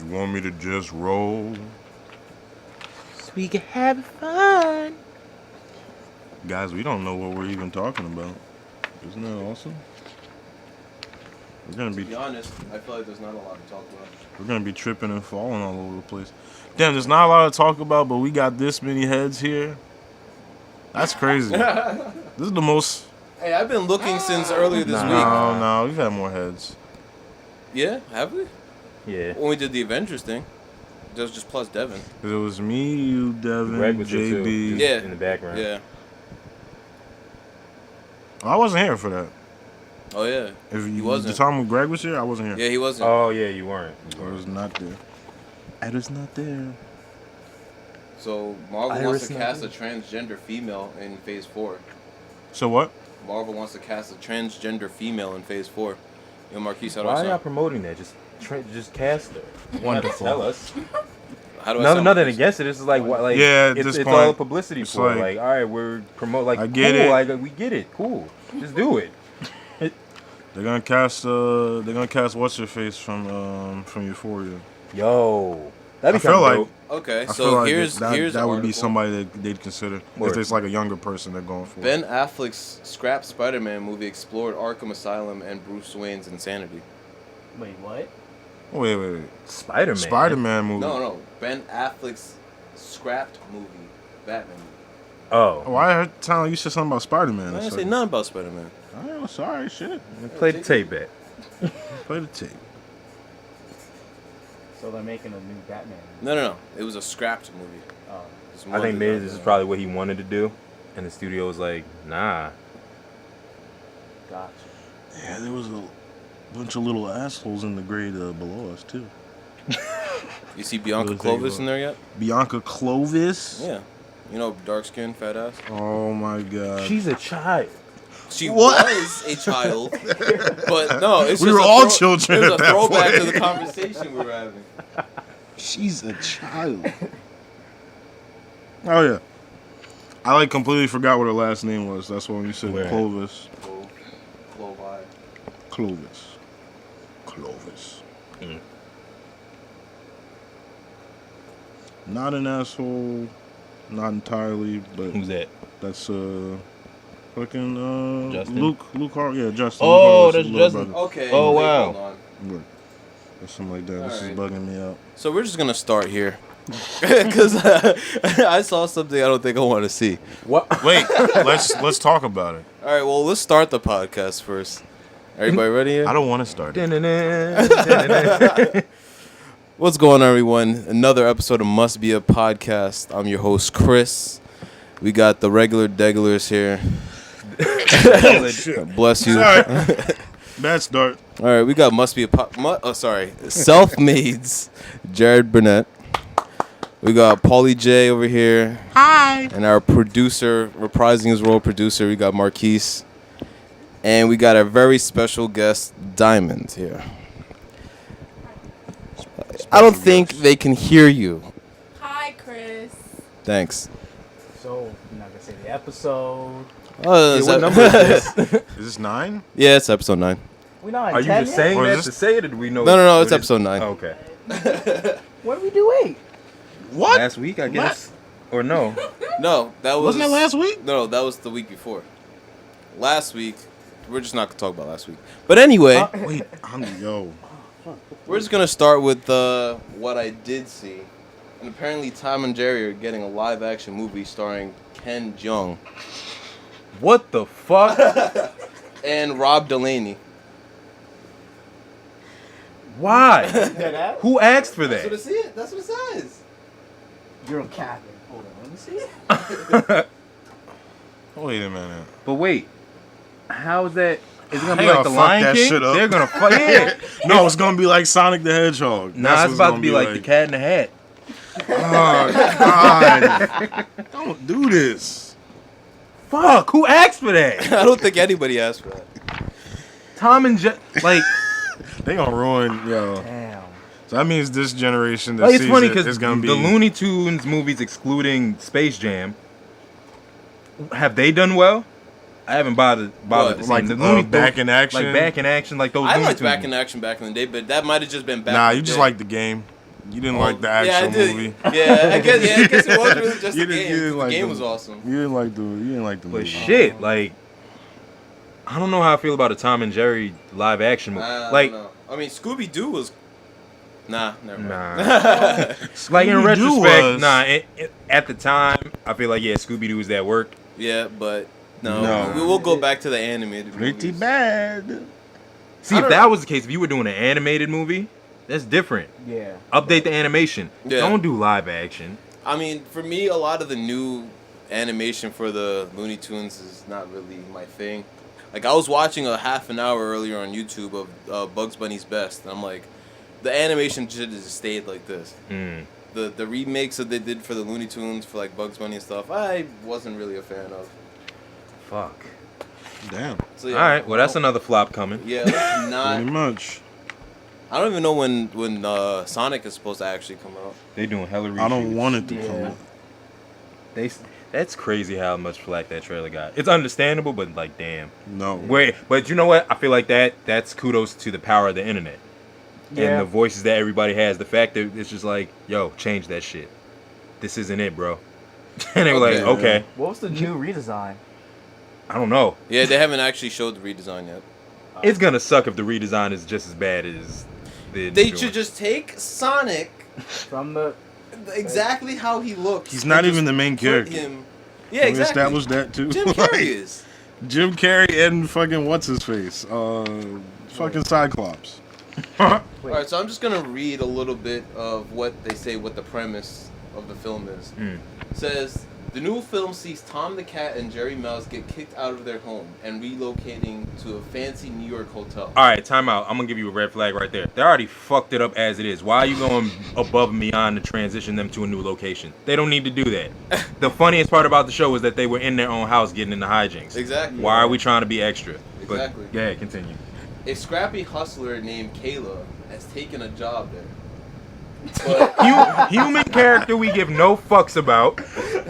You want me to just roll? So we can have fun. Guys, we don't know what we're even talking about. Isn't that awesome? We're gonna To be honest, I feel like there's not a lot to talk about. We're gonna be tripping and falling all over the place. Damn, there's not a lot to talk about, but we got this many heads here. That's crazy. This is the most. Hey, I've been looking since earlier this week. No, we've had more heads. Yeah, have we? Yeah. When we did the Avengers thing, that was just plus Devin. It was me, you, Devin, Greg was there too, JB. Yeah. in the background. Yeah. I wasn't here for that. Oh yeah. If He you, wasn't. The time when Greg was here, I wasn't here. Yeah, he wasn't. Oh yeah, you weren't. I was not there. I was not there. So Marvel wants Iris to cast a transgender female in Phase 4. So what? Marvel wants to cast a transgender female in Phase 4. Yo, Marquise, how do Why I are y'all sound? promoting that? Just cast her. Wonderful. Tell us. How do I sound? Nothing against it. It's just like what, like Yeah, at it's, this it's point, all publicity it's for. like- Like, all right, we're promote. Like, I get cool, it. Like, we get it. Cool. Just do it. They're gonna cast. They're gonna cast what's her face from Euphoria. Yo, that'd I be feel kind like- of dope. Okay, I so feel like here's that an would be article. somebody that they'd consider Word. if it's like a younger person they're going for. Ben Affleck's scrap Spider-Man movie explored Arkham Asylum and Bruce Wayne's insanity. Wait, what? Wait. Spider-Man. Spider-Man movie. No. Ben Affleck's scrapped movie, Batman movie. Oh, Why I heard you said something about Spider-Man? I didn't say nothing about Spider-Man. Oh, sorry, shit. play the tape back. Play the tape. So they're making a new Batman. No. It was a scrapped movie. Oh, It's I more think than maybe that. this is probably what he wanted to do, and the studio was like, nah. gotcha. Yeah, there was a bunch of little assholes in the grade below us too. You see Bianca What do you think Clovis about in there yet? Bianca Clovis. Yeah. You know, dark skin, fat ass. Oh my god. She's a child. She What? was a child, but no, it's We just were a all children It was at a that throwback point. to the conversation we were having. She's a child. Oh yeah. I like completely forgot what her last name was. That's when you said Where? Clovis. Clovi. Clovis. Mm. Not an asshole. Not entirely, but Who's that? that's fucking Justin? Luke yeah, Justin. Oh, Luke Harris' that's little Justin. brother. Okay. Oh, wait, wow. hold on. Look, or something like that. This is Alright. bugging me out. So we're just gonna start here, because I saw something I don't think I want to see. What? Wait, let's talk about it. All right, well, let's start the podcast first. Everybody ready here? I don't want to start it. What's going on, everyone? Another episode of Must Be a Podcast. I'm your host, Chris. We got the regular degulars here. Bless you. Sorry. Bad start. All right, we got Self-Mades, Jared Burnett. We got Paulie J over here. Hi. And our producer, reprising his role producer, we got Marquise. And we got a very special guest, Diamond, here. I don't think they can hear you. Hi, Chris. Thanks. So, you're not going to say the episode. What number is this? Is this 9? Yeah, it's episode 9. We're not Are you just saying Or is that this- to say it, or do we know? No, it's what it is? episode 9. Oh, okay. What did we do? Wait. What? Last week, I guess. Or no? No, that was... Wasn't that last week? No, that was the week before. Last week, we're just not going to talk about last week. But anyway, Wait, yo. we're just going to start with what I did see. And apparently Tom and Jerry are getting a live-action movie starring Ken Jeong What the fuck? and Rob Delaney. Why? That Who asked for That's what that? That's what it says. You're a cat. Hold on. Let me see. Wait a minute. But wait, how is that? Is it gonna be They like the gonna fuck Lion that King? shit up. They're gonna fuck. Yeah. No, it's gonna be like Sonic the Hedgehog. Nah, That's it's what about to gonna be like the Cat in the Hat. Oh, God. Don't do this. Fuck, who asked for that? I don't think anybody asked for that. Tom and like, They gonna ruin, yo. Damn. So that means this generation that like it's sees funny it because is gonna be the Looney Tunes movies, excluding Space Jam, have they done well? I haven't bothered What? to see like the Looney back in action. like back in action, like those. I Looney liked Tunes. Back in Action back in the day, but that might have just been back Nah, in you the just day. like the game. You didn't like the actual yeah, I did. movie. Yeah, I guess it was really just You the didn't- game. you didn't The like game the- was awesome. You didn't like the But movie. shit, like, I don't know how I feel about a Tom and Jerry live action movie. I Like, don't know. I mean, Scooby Doo was. Nah, never mind. nah. Like in Scooby-Doo retrospect, was- at the time, I feel like Scooby Doo was that work. Yeah, but no, No. we'll go back to the animated Pretty movies. bad. See, I if don't- that was the case, if you were doing an animated movie, that's different. Yeah. Update the animation. Yeah. Don't do live action. I mean, for me, a lot of the new animation for the Looney Tunes is not really my thing. Like, I was watching a half an hour earlier on YouTube of Bugs Bunny's Best, and I'm like, the animation should have just stayed like this. Mm. The remakes that they did for the Looney Tunes for like Bugs Bunny and stuff, I wasn't really a fan of. Fuck. Damn. So, yeah, All right, well, that's another flop coming. Yeah, let's not. Pretty much. I don't even know when Sonic is supposed to actually come out. They doing hella reshoots. I don't want it to Yeah. come out. That's crazy how much flack that trailer got. It's understandable, but like, damn. No. Wait, but you know what? I feel like that's kudos to the power of the internet and Yeah. the voices that everybody has. The fact that it's just like, yo, change that shit. This isn't it, bro. And they were like, Okay. okay, What was the new redesign? I don't know. Yeah, they haven't actually showed the redesign yet. It's gonna suck if the redesign is just as bad as the. They joint. should just take Sonic From the exactly how he looks. He's and not just even the main put character. him. Yeah, We exactly. established that too. Jim Like, Carrey is. Jim Carrey and fucking what's his face? Fucking Cyclops. All right, so I'm just gonna read a little bit of what they say, what the premise of the film is. Mm. It says the new film sees Tom the cat and Jerry Mouse get kicked out of their home and relocating to a fancy New York hotel. All right, time out. I'm gonna give you a red flag right there. They already fucked it up as it is. Why are you going above and beyond to transition them to a new location? They don't need to do that. The funniest part about the show was that they were in their own house getting into hijinks. Exactly. Why are we trying to be extra? Exactly. But, yeah, continue. A scrappy hustler named Kayla has taken a job there. But, Human character we give no fucks about.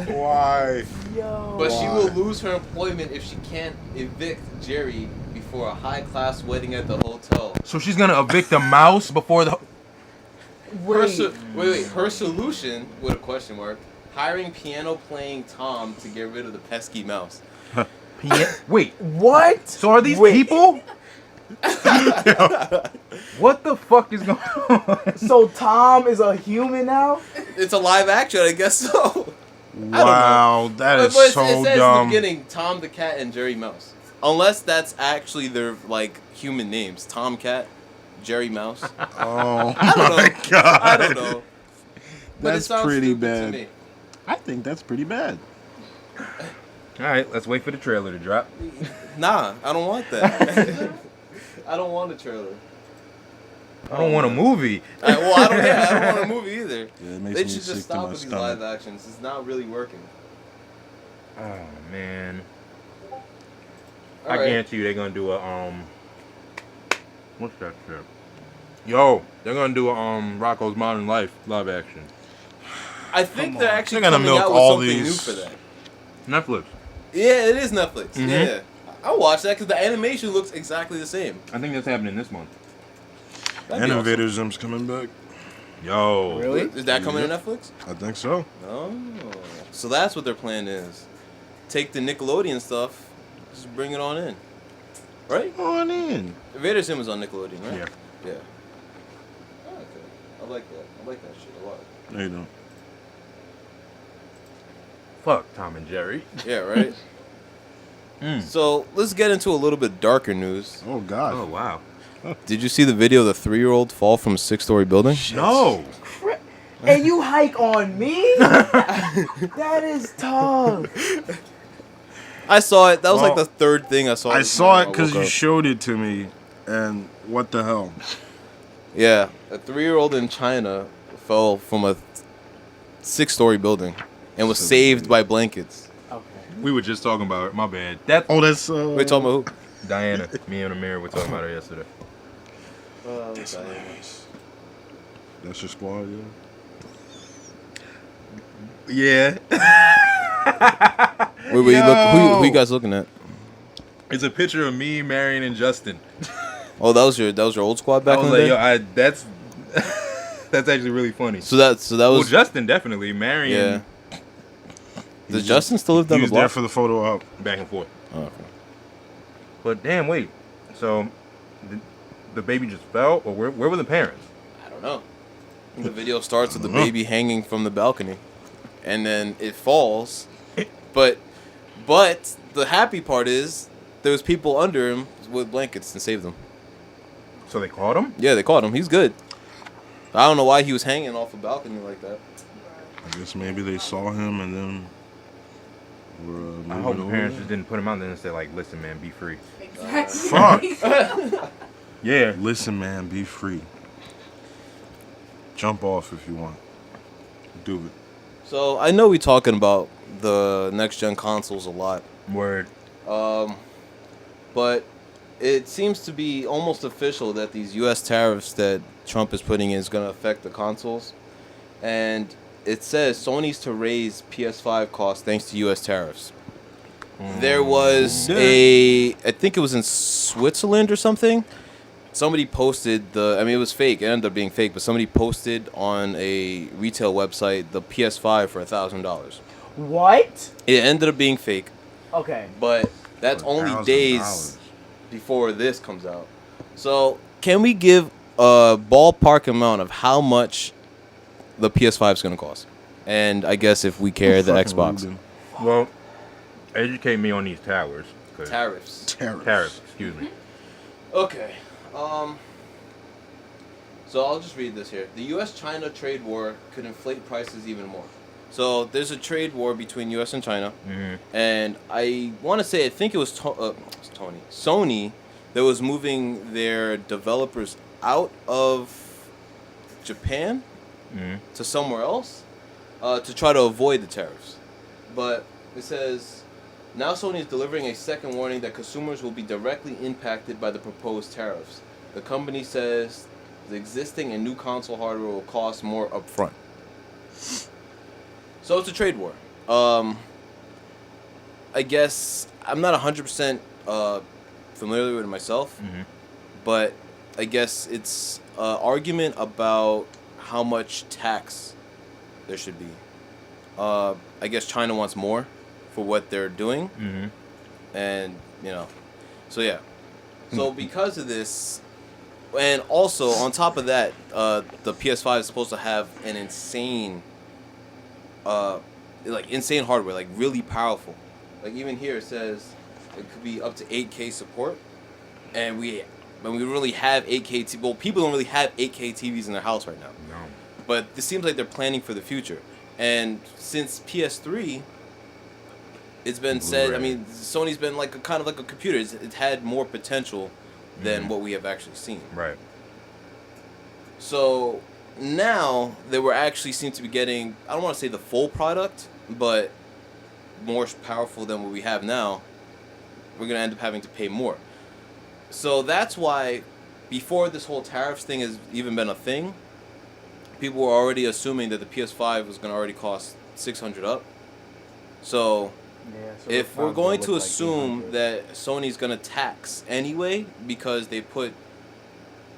Why? but she will lose her employment if she can't evict Jerry before a high-class wedding at the hotel. So she's gonna evict a mouse before the. Her solution, with a question mark, hiring piano-playing Tom to get rid of the pesky mouse. Wait. What? So are these Wait. people? What the fuck is going on? So Tom is a human now? It's a live action, I guess so. Wow, that is But so it says in the dumb. beginning, Tom the cat and Jerry Mouse. Unless that's actually their like human names, Tom Cat, Jerry Mouse. Oh I don't my know. god. I don't know. But it That's sounds pretty stupid to bad. me. I think that's pretty bad. All right, let's wait for the trailer to drop. Nah, I don't want that. I don't want a trailer. I don't want a movie. I don't want a movie either. Yeah, it makes They me should sick just to my stop with these stomach. live actions. It's not really working. Oh man. All I right. guarantee you they're gonna do a what's that shit? Yo, they're gonna do a Rocco's Modern Life live action. I think they're actually They're gonna coming milk out with all something these- new for that. Netflix. Yeah, it is Netflix. Mhm. Yeah, I'll watch that because the animation looks exactly the same. I think that's happening this month. That'd be Innovator Zim's coming back. Yo. Really? awesome. Is that coming to Netflix? I think so. Oh, so that's what their plan is. Take the Nickelodeon stuff, just bring it on in. Right? On in. Invader Zim was on Nickelodeon, right? Yeah. Yeah. Oh, okay. I like that. I like that shit a lot. No, you don't. Fuck Tom and Jerry. Yeah, right? Mm. So let's get into a little bit darker news. Oh god. Oh wow. Did you see the video of the 3-year-old fall from a 6-story building? No. And you hike on me? That is tough. I saw it. That was like Well, the third thing I saw. I this saw it morning when because woke you up. showed it to me, and what the hell? Yeah, a 3-year-old in China fell from a 6-story building and was saved by blankets. Okay. We were just talking about it. My bad. That Oh, that's Wait, talking about Diana. Me and Amir were talking about her yesterday. who? That's your squad, yeah. Yeah. Wait, you look, who you guys looking at? It's a picture of me, Marion, and Justin. Oh, that was your old squad back I in was the like, day? yo, that's That's actually really funny. So that Well, was Justin definitely. Marion, yeah. Does Justin still live down He the was there block? for the photo op. back and forth. Oh, okay. But damn, wait. So the baby just fell, or where were the parents? I don't know. The video starts with the baby hanging from the balcony, and then it falls. But the happy part is there was people under him with blankets and saved him. So they caught him? Yeah, they caught him. He's good. I don't know why he was hanging off a balcony like that. I guess maybe they saw him and then were I hope moving the parents over. just didn't put him out there and say like, "Listen, man, be free." Exactly. Fuck. Yeah. Listen, man, be free. Jump off if you want. Do it. So I know we're talking about the next gen consoles a lot, Word. but it seems to be almost official that these U.S. tariffs that Trump is putting in is going to affect the consoles, and it says Sony's to raise PS5 costs thanks to U.S. tariffs. There was I think it was in Switzerland or something. Somebody posted it was fake. It ended up being fake, but somebody posted on a retail website the PS5 for $1,000. What? It ended up being fake, Okay. but that's For only $1,000. days before this comes out. So, can we give a ballpark amount of how much the PS5 is going to cost? And I guess if we care, the Fucking Xbox. Ruben. Well, educate me on these towers. 'Cause- Tariffs. Tariffs. Excuse me. Okay. So I'll just read this here. The U.S.-China trade war could inflate prices even more. So there's a trade war between U.S. and China, and I want to say I think it was Sony that was moving their developers out of Japan to somewhere else to try to avoid the tariffs. But it says now Sony is delivering a second warning that consumers will be directly impacted by the proposed tariffs. The company says the existing and new console hardware will cost more upfront. So it's a trade war. I guess I'm not 100% familiar with it myself, but I guess it's an argument about how much tax there should be. I guess China wants more for what they're doing, and so yeah. So because of this, and also on top of that, the PS5 is supposed to have an insane insane hardware, like really powerful. Like even here it says it could be up to 8K support, and we really have 8K. Well, people don't really have 8K TVs in their house right now. No. But this seems like they're planning for the future. And since PS3, it's been said. I mean, Sony's been like kind of like a computer. It's had more potential than what we have actually seen. Right. So now that we're actually seem to be getting, I don't want to say the full product, but more powerful than what we have now, we're going to end up having to pay more. So that's why before this whole tariffs thing has even been a thing, people were already assuming that the PS5 was going to already cost $600 up. So Yeah, so if it's we're probably going look to like assume 800. that Sony's going to tax anyway because they put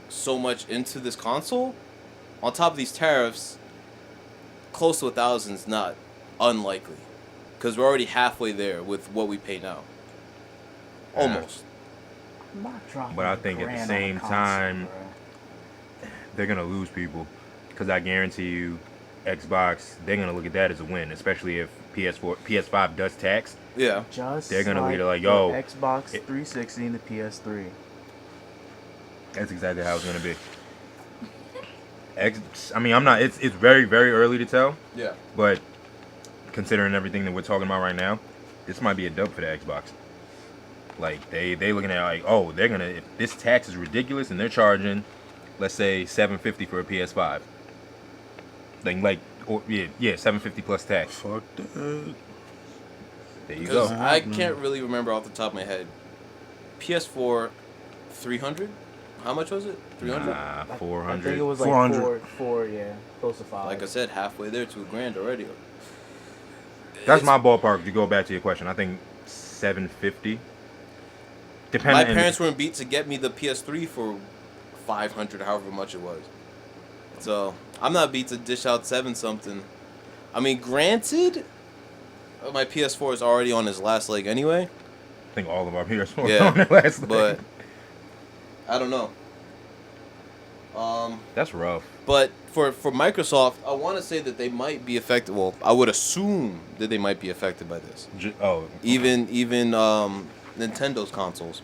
so much into this console, on top of these tariffs, close to 1,000 is not unlikely. Because we're already halfway there with what we pay now. Almost. I'm not dropping But I a think at the grand on a same console, time, bro. they're gonna lose people, because I guarantee you, Xbox, they're gonna look at that as a win, especially if PS5 does tax. Yeah. Just They're gonna lead it like, the yo, Xbox it- 360 and the PS3. That's exactly how it's gonna be. I mean, I'm not. It's very very early to tell, Yeah. but considering everything that we're talking about right now, this might be a dub for the Xbox. Like they looking at like, oh, they're gonna, if this tax is ridiculous and they're charging, let's say $750 for a PS5. Yeah, $750 plus tax. Fuck that. There you Because go. I can't really remember off the top of my head. PS4, 300? How much was it? 300? Nah, I think it 400. was like 400. four, yeah, close to 5. Like I said, halfway there to $1,000 already. That's It's- my ballpark. To go back to your question, I think $750. My Depending. parents were in beat to get me the PS3 for 500, however much it was. So I'm not beat to dish out 7 something. I mean, granted, my PS4 is already on his last leg anyway. I think all of our PS4 Yeah, on their last but leg. I don't know. That's rough. But for Microsoft, I want to say that they might be affected. Well, I would assume that they might be affected by this. Even Nintendo's consoles.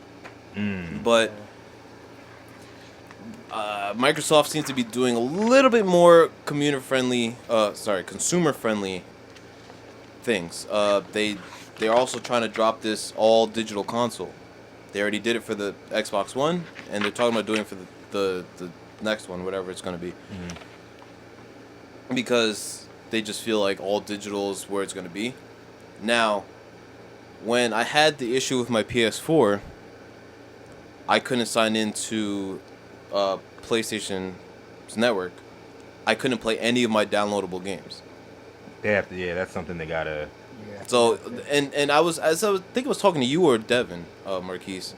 But Microsoft seems to be doing a little bit more consumer friendly things. They're also trying to drop this all digital console. They already did it for the Xbox One, and they're talking about doing it for the next one, whatever it's going to be. Because they just feel like all digital is where it's going to be. Now, when I had the issue with my PS4, I couldn't sign into PlayStation's network. I couldn't play any of my downloadable games. They have to. Yeah, that's something they gotta. Yeah. So and I think I was talking to you or Devin, Marquise.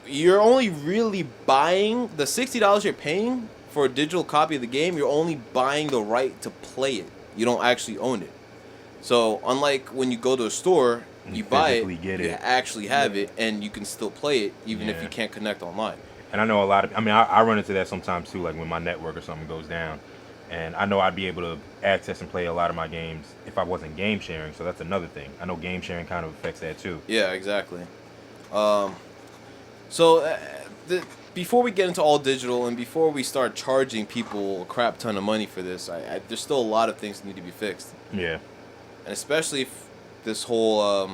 You're only really buying the $60 you're paying for a digital copy of the game. You're only buying the right to play it. You don't actually own it. So unlike when you go to a store, you buy it, get you it. actually have it, and you can still play it even if you can't connect online. And I know a lot of. I mean, I run into that sometimes too. Like when my network or something goes down, and I know I'd be able to access and play a lot of my games if I wasn't game sharing. So that's another thing. I know game sharing kind of affects that too. Yeah, exactly. Before we get into all digital and before we start charging people a crap ton of money for this, there's still a lot of things that need to be fixed. Yeah. And especially if this whole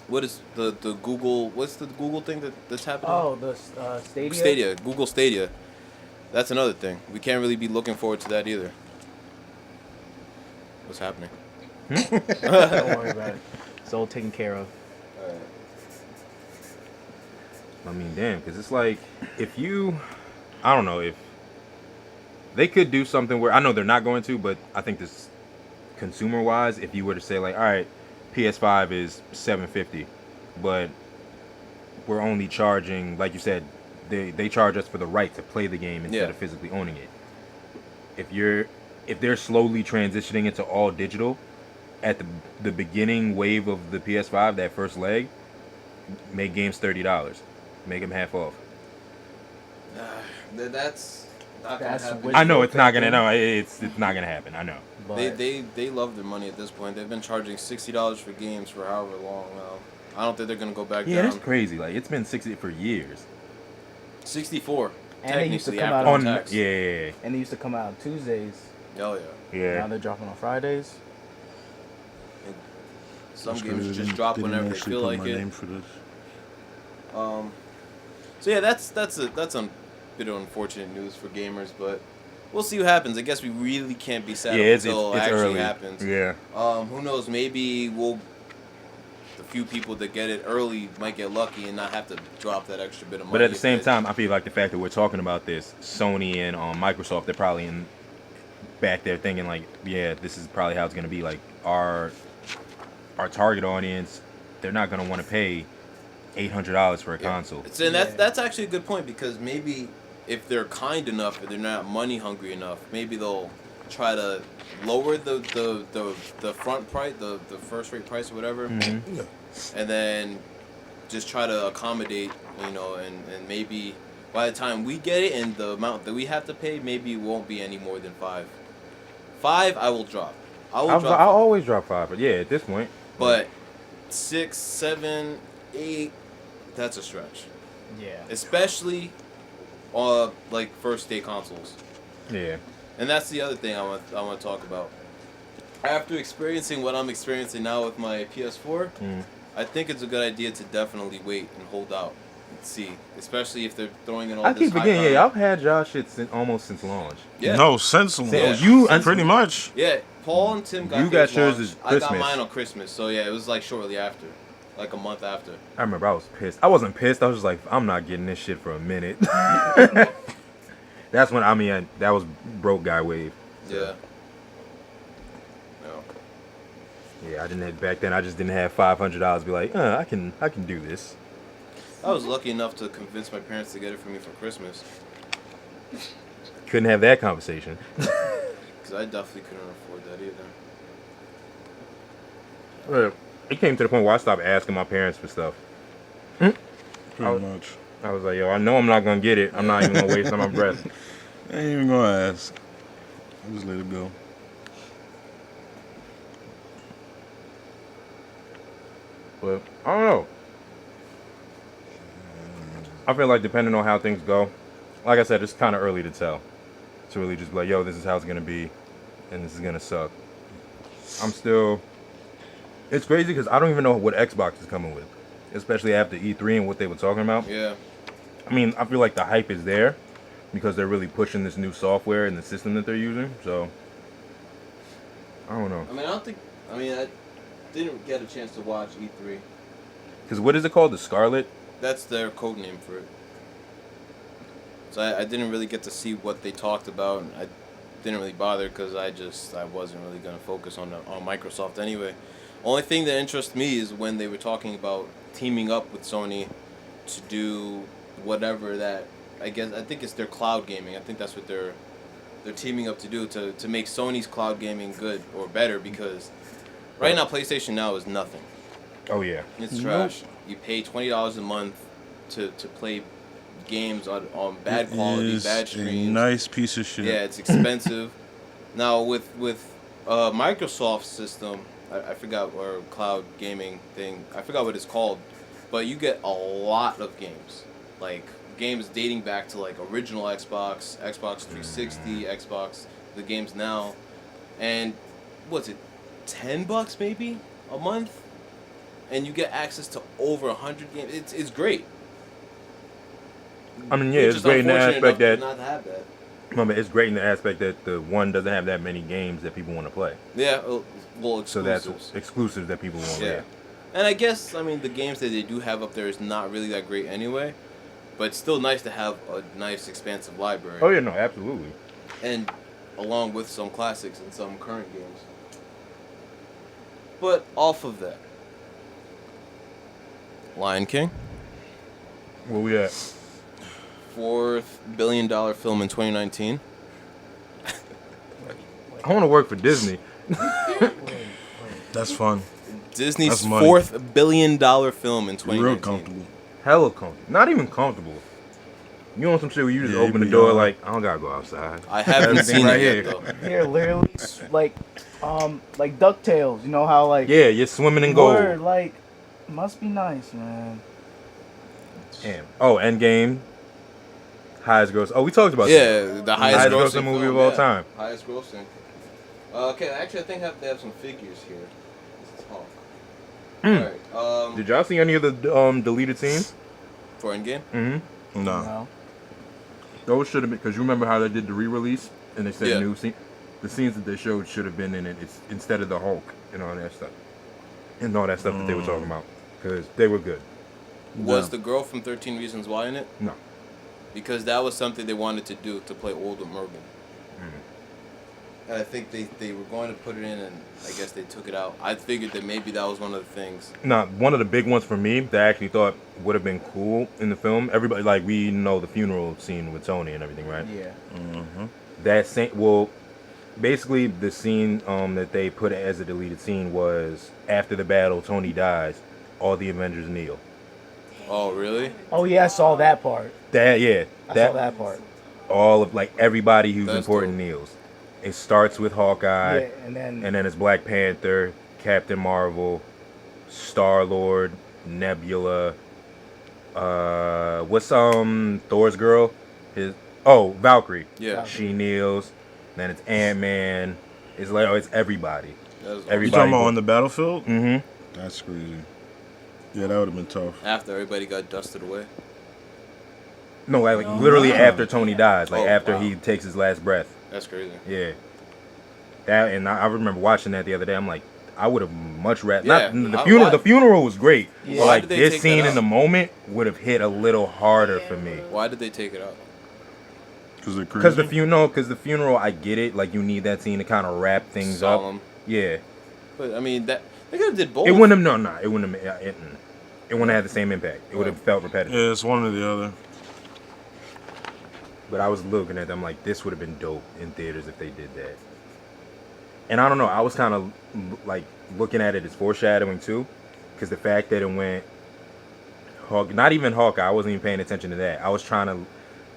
what is the Google? What's the Google thing that's happening? Oh, the Stadia. Stadia, Google Stadia. That's another thing. We can't really be looking forward to that either. What's happening? Don't worry about it. It's all taken care of. I mean, damn, because it's like, I don't know, if they could do something where, I know they're not going to, but I think this, consumer-wise, if you were to say, like, all right, PS5 is $750, but we're only charging, like you said, they charge us for the right to play the game instead of physically owning it. If they're slowly transitioning into all digital, at the beginning wave of the PS5, that first leg, make games $30. Make them half off. That's not gonna happen. I know it's not gonna. No, it's not gonna happen. I know. But They love their money at this point. They've been charging $60 for games for however long now. I don't think they're gonna go back down. Yeah, that's crazy. Like it's been 60 for years. 64. And they used to technically, come after out on tax. Yeah. and they used to come out on Tuesdays. Hell yeah. Yeah. Now they're dropping on Fridays. Some That's games crazy. just drop Didn't whenever they actually feel put like my it. name for this. So yeah, that's a bit of unfortunate news for gamers, but we'll see what happens. I guess we really can't be sad until it actually early. happens. Yeah. Who knows? Maybe the few people that get it early might get lucky and not have to drop that extra bit of money. But at the same time, I feel like the fact that we're talking about this, Sony and Microsoft, they're probably back there thinking like, yeah, this is probably how it's gonna be. Like our target audience, they're not gonna want to pay $800 for a console. And that's actually a good point, because maybe if they're kind enough, if they're not money hungry enough, maybe they'll try to lower the front price, the first rate price or whatever, Mm-hmm. and then just try to accommodate, and maybe by the time we get it and the amount that we have to pay, maybe it won't be any more than $5. I will drop. I'll always drop $5, but yeah, at this point. But 6, 7, 8, that's a stretch. Yeah. Especially like first day consoles. Yeah. And that's the other thing I want to talk about. After experiencing what I'm experiencing now with my PS4, I think it's a good idea to definitely wait and hold out and see, especially if they're throwing in all I this keep forgetting. hype on I've had y'all shit almost since launch. Yeah. No, since Yeah. pretty much. Yeah, Paul and Tim got You got theirs yours launched. as I got Christmas. mine on Christmas, so yeah, it was like shortly after, like a month after. I remember I was pissed. I wasn't pissed. I was just like, I'm not getting this shit for a minute. That's when that was broke guy wave. Yeah. No. Yeah, I didn't have back then. I just didn't have $500. Be like, I can do this. I was lucky enough to convince my parents to get it for me for Christmas. couldn't have that conversation. Because I definitely couldn't afford that either. It came to the point where I stopped asking my parents for stuff. Pretty much. I was like, yo, I know I'm not gonna get it. I'm not even gonna waste on my breath. I ain't even gonna ask. I just let it go. But I don't know. I feel like depending on how things go, like I said, it's kind of early to tell. To really just be like, yo, this is how it's gonna be, and this is gonna suck. I'm still. It's crazy because I don't even know what Xbox is coming with, especially after E3 and what they were talking about. Yeah. I mean, I feel like the hype is there because they're really pushing this new software and the system that they're using. So I don't know. I didn't get a chance to watch E3. Because what is it called? The Scarlet? That's their code name for it. So I didn't really get to see what they talked about. And I didn't really bother because I wasn't really gonna focus on Microsoft anyway. Only thing that interests me is when they were talking about teaming up with Sony to do whatever that I think it's their cloud gaming. I think that's what they're teaming up to do to make Sony's cloud gaming good or better because right now PlayStation Now is nothing. Oh yeah. It's trash. You pay $20 a month to play games on bad quality, bad streams. A nice piece of shit. Yeah, it's expensive. Now with Microsoft's system, I forgot, or cloud gaming thing, I forgot what it's called, but you get a lot of games, like games dating back to like original Xbox 360, Xbox, the games now, and what's it, $10 maybe a month, and you get access to over 100 games. It's great. I mean, yeah, We're it's just great in the unfortunate aspect that. enough to not have that. I mean, it's great in the aspect that the one doesn't have that many games that people want to play. Yeah, well, So exclusives. that's exclusives that people want. Yeah. And I guess, I mean, the games that they do have up there is not really that great anyway. But it's still nice to have a nice, expansive library. Oh yeah, no, absolutely. And along with some classics and some current games. But off of that, Lion King, Where we at? $4 billion film in 2019. I want to work for Disney. That's fun. Disney's That's money. $4 billion film in 2019. Real comfortable. Hella comfortable. Not even comfortable. You want some shit where you just Yeah, open you the door be like, I don't gotta go outside. I haven't Everything seen right it yet, here. though. Here, literally, like DuckTales. You know how like Yeah, you're swimming in gold. word, like must be nice, man. Damn. Oh, Endgame. Highest gross. Oh, we talked about that. Yeah, the highest Highest grossing grossing movie film, of all yeah. time. Highest grossing. Okay, actually, I think they have some figures here. Let's talk. Alright, Did y'all see any of the deleted scenes? for Endgame? Mm-hmm. No. No. Those should have been, because you remember how they did the re-release and they said Yeah. new scene. The scenes that they showed should have been in it. It's instead of the Hulk and all that stuff, and all that stuff that they were talking about, because they were good. Was Yeah. the girl from 13 Reasons Why in it? No. Because that was something they wanted to do, to play older Morgan. And I think they were going to put it in, and I guess they took it out. I figured that maybe that was one of the things. Now, one of the big ones for me that I actually thought would have been cool in the film. Everybody, like, we know the funeral scene with Tony and everything, right? Yeah. That scene, well, basically the scene that they put as a deleted scene was after the battle, Tony dies, all the Avengers kneel. Oh, really? Oh yeah, I saw that part. That, yeah, I saw that part. all of, like, everybody who's That's important dope. kneels. It starts with Hawkeye, Yeah, and then it's Black Panther, Captain Marvel, Star-Lord, Nebula, what's Thor's girl? Valkyrie. Yeah. She kneels. Then it's Ant-Man. It's like, it's everybody. That was You Everybody talking about go- on the battlefield? Mm-hmm. That's crazy. Yeah, that would have been tough. after everybody got dusted away. No, like literally wow. after Tony dies, like Oh, after wow. he takes his last breath. That's crazy. Yeah. That, and I remember watching that the other day. I'm like, I would have much rather. Yeah. Not the Why- funeral. The funeral was great. Yeah. But Why like did they this take scene that in the out? moment would have hit a little harder for me. Why did they take it out? Because they're crazy. Because the funeral, I get it. Like you need that scene to kind of wrap things Solemn. up. Yeah. But I mean, that they could have did both. It wouldn't have. No. It wouldn't have. It wouldn't have had the same impact. It would have felt repetitive. Yeah, it's one or the other. But I was looking at them like this would have been dope in theaters if they did that. And I don't know, I was kind of like looking at it as foreshadowing too, because the fact that it went not even Hawkeye, I wasn't even paying attention to that. I was trying to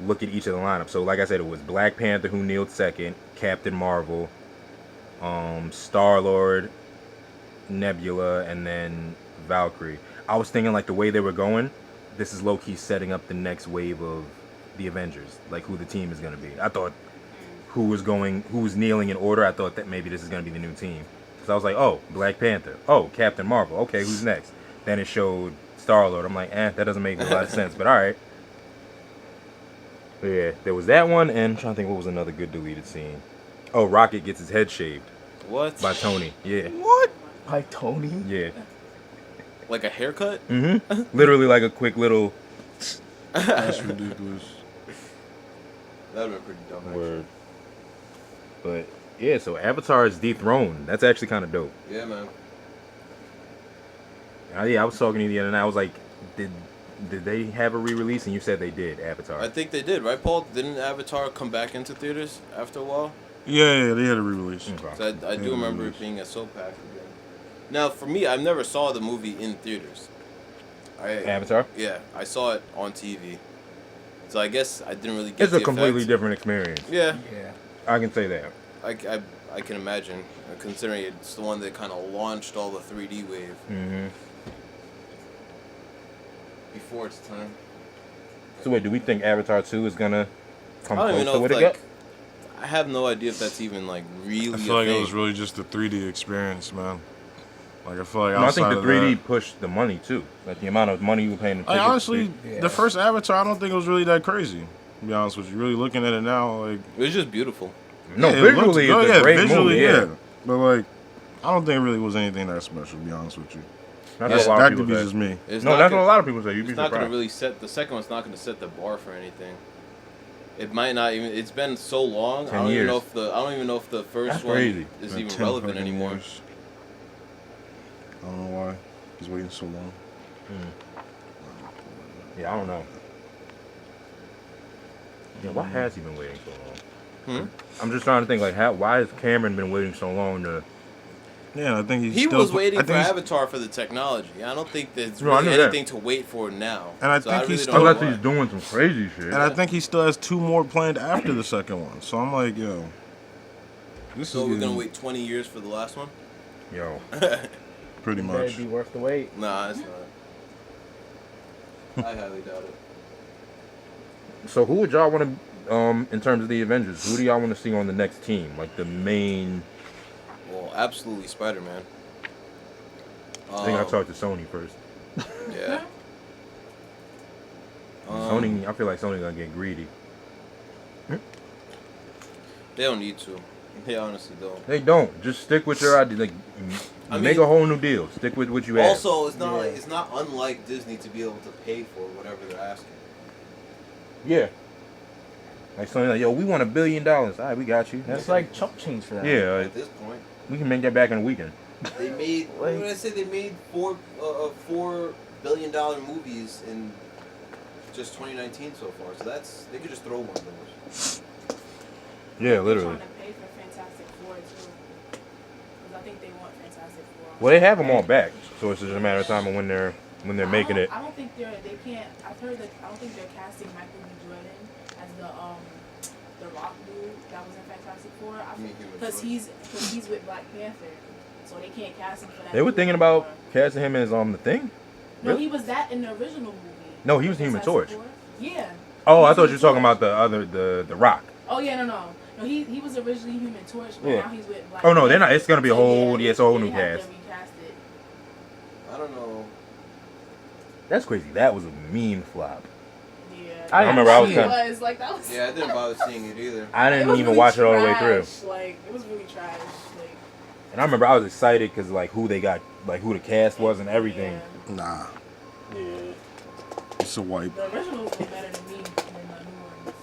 look at each of the lineups. So like I said, it was Black Panther who kneeled second, Captain Marvel, Star-Lord, Nebula, and then Valkyrie. I was thinking like the way they were going, this is low-key setting up the next wave of the Avengers, like who the team is going to be. I thought who was kneeling in order, I thought that maybe this is going to be the new team. So I was like, oh, Black Panther. Oh, Captain Marvel. Okay, who's next? Then it showed Star-Lord. I'm like, that doesn't make a lot of sense, but all right. But yeah, there was that one, and I'm trying to think what was another good deleted scene. Oh, Rocket gets his head shaved. What? By Tony. Yeah. What? By Tony? Yeah. Like a haircut? Mm-hmm. Literally like a quick little That's ridiculous. That would have been pretty dumb, actually. word. But yeah, so Avatar is dethroned. That's actually kind of dope. Yeah, man. Yeah, I was talking to you the other night. I was like, did they have a re-release? And you said they did, Avatar. I think they did, right, Paul? Didn't Avatar come back into theaters after a while? Yeah, they had a re-release. Okay. So I do remember it being a soap pack again. Now, for me, I never saw the movie in theaters. Avatar? Yeah, I saw it on TV. So I guess I didn't really get It's the a completely effect. different experience. Yeah, Yeah. I can say that. I can imagine, considering it's the one that kind of launched all the 3D wave Mm-hmm. before its time. So wait, do we think Avatar 2 is gonna come I don't close even to know what if, it got? I have no idea if that's even, like, really I a feel like thing. it was really just a 3D experience, man. Like I feel like No, I outside think the of 3D that, pushed the money too. Like the amount of money you were paying to like, tickets. honestly, Yeah. the first Avatar, I don't think it was really that crazy. To be honest with you, really looking at it now, like It was just beautiful. No, yeah, it looks visually good, it's a great visually, movie. Yeah. But like, I don't think it really was anything that special. To be honest with you, That's Yeah, what a lot that of could people be say. just me. It's No, not that's gonna- what a lot of people say. You'd be It's not going to surprised. really set, the second one's not going to set the bar for anything. It might not even, it's been so long, 10 I don't even know years. if I don't even know if the first That's one crazy. is Like even 10 relevant fucking anymore. years. I don't know why he's waiting so long. Yeah, I don't know. Yeah, why has he been waiting so long? I'm just trying to think, like, why has Cameron been waiting so long to? Yeah, I think He was waiting for Avatar for the technology. I don't think there's No, I really knew that. anything to wait for now. And I So think really he's don't still- know Unless why. he's doing some crazy shit. And I think he still has 2 more planned after the second one. So I'm like, yo, this So is we're getting gonna wait 20 years for the last one? Yo, pretty Better much. be worth the wait. Nah, it's not. I highly doubt it. so who would y'all want to, in terms of the Avengers, who do y'all want to see on the next team? Like the main. Well, absolutely Spider-Man. I think I'll talk to Sony first. Yeah. Sony, I feel like Sony gonna get greedy. They don't need to. They honestly don't. They don't. Just stick with your idea. Like, I make mean- a whole new deal. Stick with what you have. Also, it's not Yeah. like it's not unlike Disney to be able to pay for whatever they're asking. Yeah. Like Sony, like, yo, we want $1 billion. All right, we got you. That's like chump change for that. Yeah, At this point, we can make that back in a weekend. they made. What did I say? They made $4 billion movies in just 2019 so far. So they could just throw one of those. Yeah, They're literally. trying to pay for Fantastic Four too, because I think they want Fantastic Four. Well, they have them all back, so it's just a matter of time of when they're making it. I don't think they can't. I've heard that. I don't think they're casting Michael B. Jordan as the Rock dude that was in Fantastic Four. You mean Human Because Torch? he's with Black Panther, so they can't cast him for that. They were movie thinking about anymore. casting him as the thing. No, Really? he was that in the original movie. No, he was Human Fantastic Torch. Four. Yeah. Oh, I He thought was you were talking Human about the Rock. Oh yeah, no. He was originally Human Torch, but Yeah. now he's with Black Oh no, they're not. Panther. It's gonna be a So, whole. Yeah, it's a whole they new have cast. to recast it. I don't know. That's crazy. That was a mean flop. Yeah. I remember I was It kinda- was like that was. Yeah, I didn't bother seeing it either. I It didn't was even really watch it all the way through. trash. Like it was really trash. Like And I remember I was excited because like who they got, like who the cast was and everything. yeah. Nah, Yeah. it's a wipe. The originals were better than me than the new ones.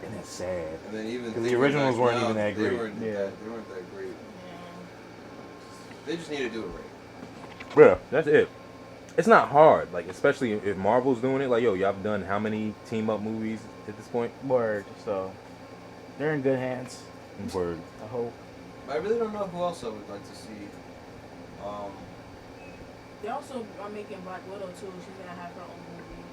And it's sad. And then even 'Cause the thinking originals back weren't now, even that great. They weren't Yeah. they weren't that great. Yeah. They just need to do it right. Yeah, that's it. It's not hard, like especially if Marvel's doing it. Like, yo, y'all have done how many team up movies at this point? Word. So they're in good hands. Word. I hope. I really don't know who else I would like to see. They also are making Black Widow too. She's gonna have her own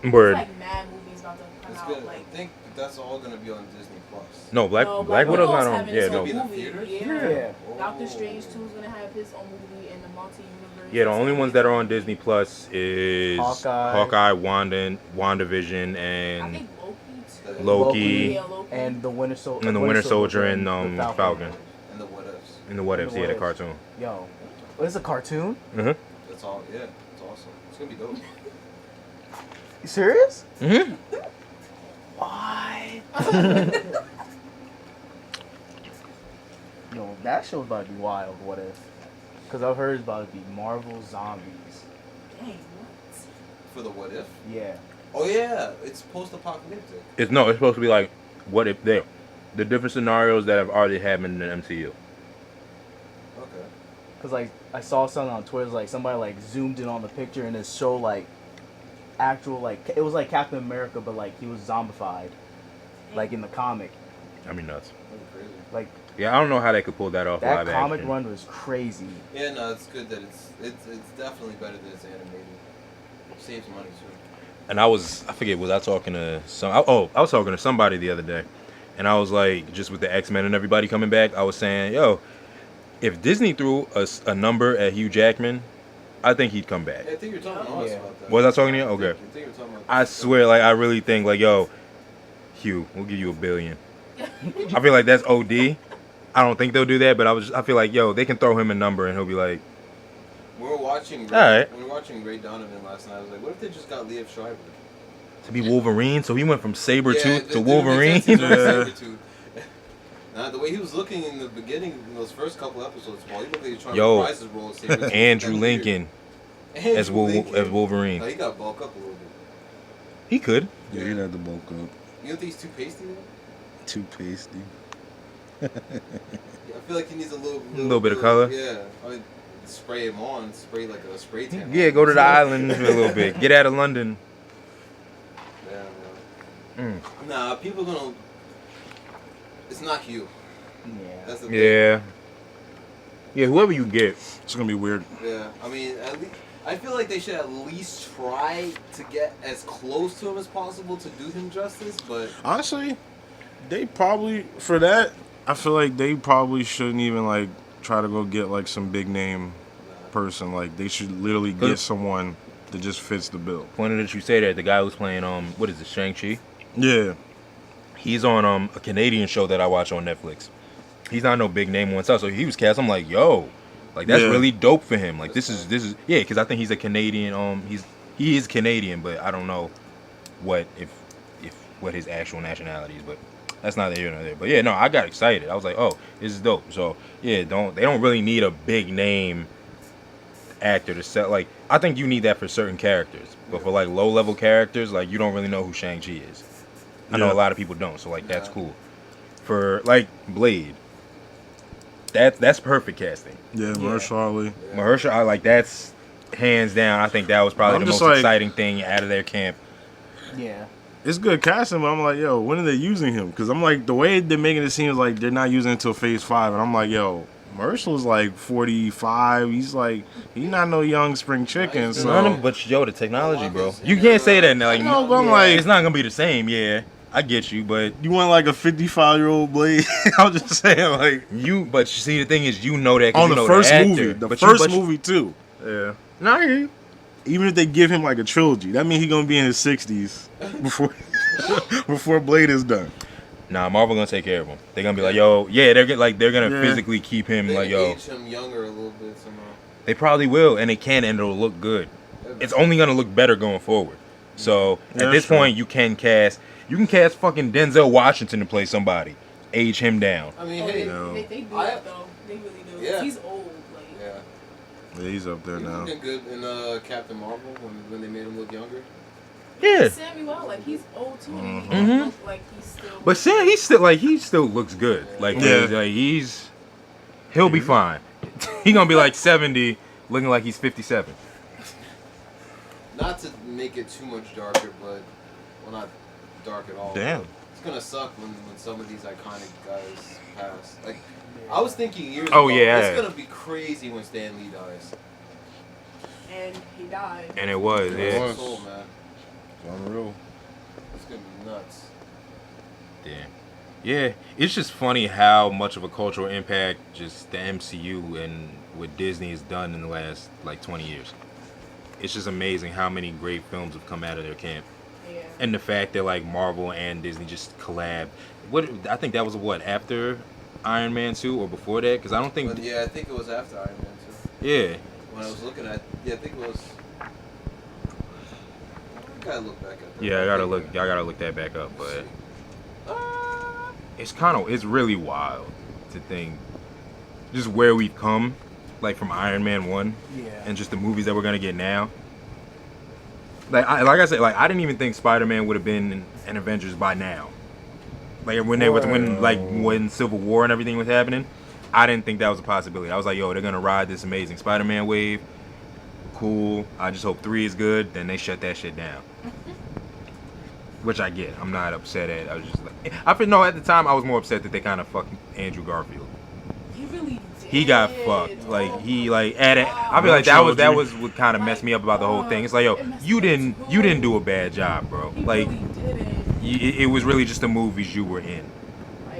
movie. Word. It's like mad movies about to come It's out. good. Like I think that's all gonna be on Disney Plus. No, Black no, Widow's not on. having Yeah, his no. own Be in the movie. theaters? Yeah. Yeah. Doctor Strange 2 is gonna have his own movie in the multi-universe. Yeah, the only ones that are on Disney Plus is Hawkeye. WandaVision, I and think Loki too. Loki. Yeah, Loki. And the Winter Soldier. And the Winter Soldier and the Falcon. And the what ifs. In the What Ifs, The yeah, What the Ifs. cartoon. Yo, what is a cartoon? Mm-hmm. That's all. Yeah, it's awesome. It's gonna be dope. You serious? Mm-hmm. What? Yo, that show's about to be wild. What if? Because I've heard it's about to be Marvel Zombies. Dang, what? For the what if? Yeah. Oh yeah, it's post-apocalyptic. It's supposed to be like what if the different scenarios that have already happened in the MCU. Okay. Cause like I saw something on Twitter, like somebody like zoomed in on the picture and it showed like actual like it was like Captain America, but like he was zombified, like in the comic. I mean, nuts. That'd be crazy. Like Yeah, I don't know how they could pull that off that live comic action. run was crazy. Yeah, no, it's good that it's definitely better than it's animated. It saves money too. And I forget, was I talking to I was talking to somebody the other day, and I was like, just with the X-Men and everybody coming back, I was saying, yo, if Disney threw a number at Hugh Jackman, I think he'd come back. Yeah, I think you're talking to us Yeah. about that. Was I talking to you? Okay. I think you're talking about I swear, like, I really think, like, yo, Hugh, we'll give you $1 billion. I feel like that's OD. I don't think they'll do that, but I feel like, yo, they can throw him a number and he'll be like, We were watching Alright. we were watching Ray Donovan last night. I was like, what if they just got Liev Schreiber? to be Wolverine. So he went from Sabretooth Yeah, to it Wolverine. makes sense, he's already Sabretooth. Nah, the way he was looking in the beginning, in those first couple episodes, Paul, he looked like he was trying Yo, to reprise his role as Sabretooth. Andrew That Lincoln weird. as Lincoln. Wolverine. No, he got bulk up a little bit. He could. Yeah, he'd have to bulk up. You don't think he's too pasty though? Too pasty. Yeah, I feel like he needs a Little bit of color? Yeah. I mean, spray him on, spray like a spray tan. Yeah, go to the island for a little bit. Get out of London. Yeah, man. Nah, people gonna. It's not Hugh. Yeah. That's the thing. Yeah. Yeah, whoever you get. It's gonna be weird. Yeah, I mean, at least I feel like they should at least try to get as close to him as possible to do him justice. But Honestly, they probably for that. I feel like they probably shouldn't even like try to go get like some big name person. Like they should literally get someone that just fits the bill. Funny that you say that. The guy who's playing what is it, Shang-Chi? Yeah. He's on a Canadian show that I watch on Netflix. He's not no big name one, so he was cast. I'm like, yo, like that's Yeah. really dope for him. Like this is yeah, because I think he's a Canadian. He is Canadian, but I don't know what his actual nationality is. But that's not here nor there. But yeah, no, I got excited. I was like, oh, this is dope. So yeah, they don't really need a big name actor to sell. Like I think you need that for certain characters, but for like low level characters, like you don't really know who Shang-Chi is. I know Yeah. a lot of people don't, so like that's cool. For like Blade, that's perfect casting. Yeah, Mahershala Ali. Mahershala, I like that's hands down. I think that was probably I'm the just most like- exciting thing out of their camp. Yeah. It's good casting, but I'm like, yo, when are they using him? Because I'm like, the way they're making it seem like they're not using it until phase 5, and I'm like, yo, Marshall's like 45. He's not no young spring chicken. So But yo, the technology, bro. You can't say that now. Like, no, but I'm like, it's not gonna be the same. Yeah, I get you, but you want like a 55-year-old Blade? I'm just saying, like But you see, the thing is, you know that 'cause on you the know first actor. movie, the But first you- movie too. Yeah. No, I hear you. Even if they give him like a trilogy, that means he's gonna be in his 60s before Blade is done. Nah, Marvel gonna take care of him. They're gonna be like, yo, yeah, they're gonna Yeah. physically keep him they like, can yo. age him younger a little bit somehow. They probably will, and they can, and it'll look good. It's only gonna look better going forward. So Yeah, at this that's true. point, you can cast fucking Denzel Washington to play somebody, age him down. I mean, Oh, hey, No. they do I- that though. They really do. Yeah. He's old. Like, yeah, Yeah, he's up there he was now. looking good in Captain Marvel when they made him look younger. Yeah, Samuel, like he's old too. And he Mhm. don't look like he's still. but Sam, he still looks good. Like, Yeah. he'll be fine. He gonna be like 70, looking like he's 57. not to make it too much darker, but well, not dark at all. Damn. It's gonna suck when some of these iconic guys pass. Like, I was thinking years Oh, ago, yeah. it's gonna be crazy when Stan Lee dies. And he died. And it was, It yeah. was. Soul, man. It's unreal. It's gonna be nuts. Yeah. Yeah, it's just funny how much of a cultural impact just the MCU and what Disney has done in the last like 20 years. It's just amazing how many great films have come out of their camp. Yeah. And the fact that like Marvel and Disney just collab. What I think that was what, after Iron Man 2 or before that? Because I don't think. But yeah, I think it was after Iron Man 2. Yeah. When I was looking at, yeah, I think it was. I gotta look back at that. Yeah, I gotta look that back up, but it's really wild to think just where we've come, like from Iron Man 1 Yeah. and just the movies that we're gonna get now. Like I said, like I didn't even think Spider-Man would have been an Avengers by now. Like when Civil War and everything was happening, I didn't think that was a possibility. I was like, yo, they're gonna ride this amazing Spider-Man wave. Cool. I just hope 3 is good. Then they shut that shit down. Which I get. I'm not upset at. I was just like, at the time I was more upset that they kind of fucked Andrew Garfield. He really did. He got fucked. Like he like added. I feel like that was what kind of messed me up about the whole thing. It's like, yo, you didn't do a bad job, bro. He Like really didn't. it was really just the movies you were in.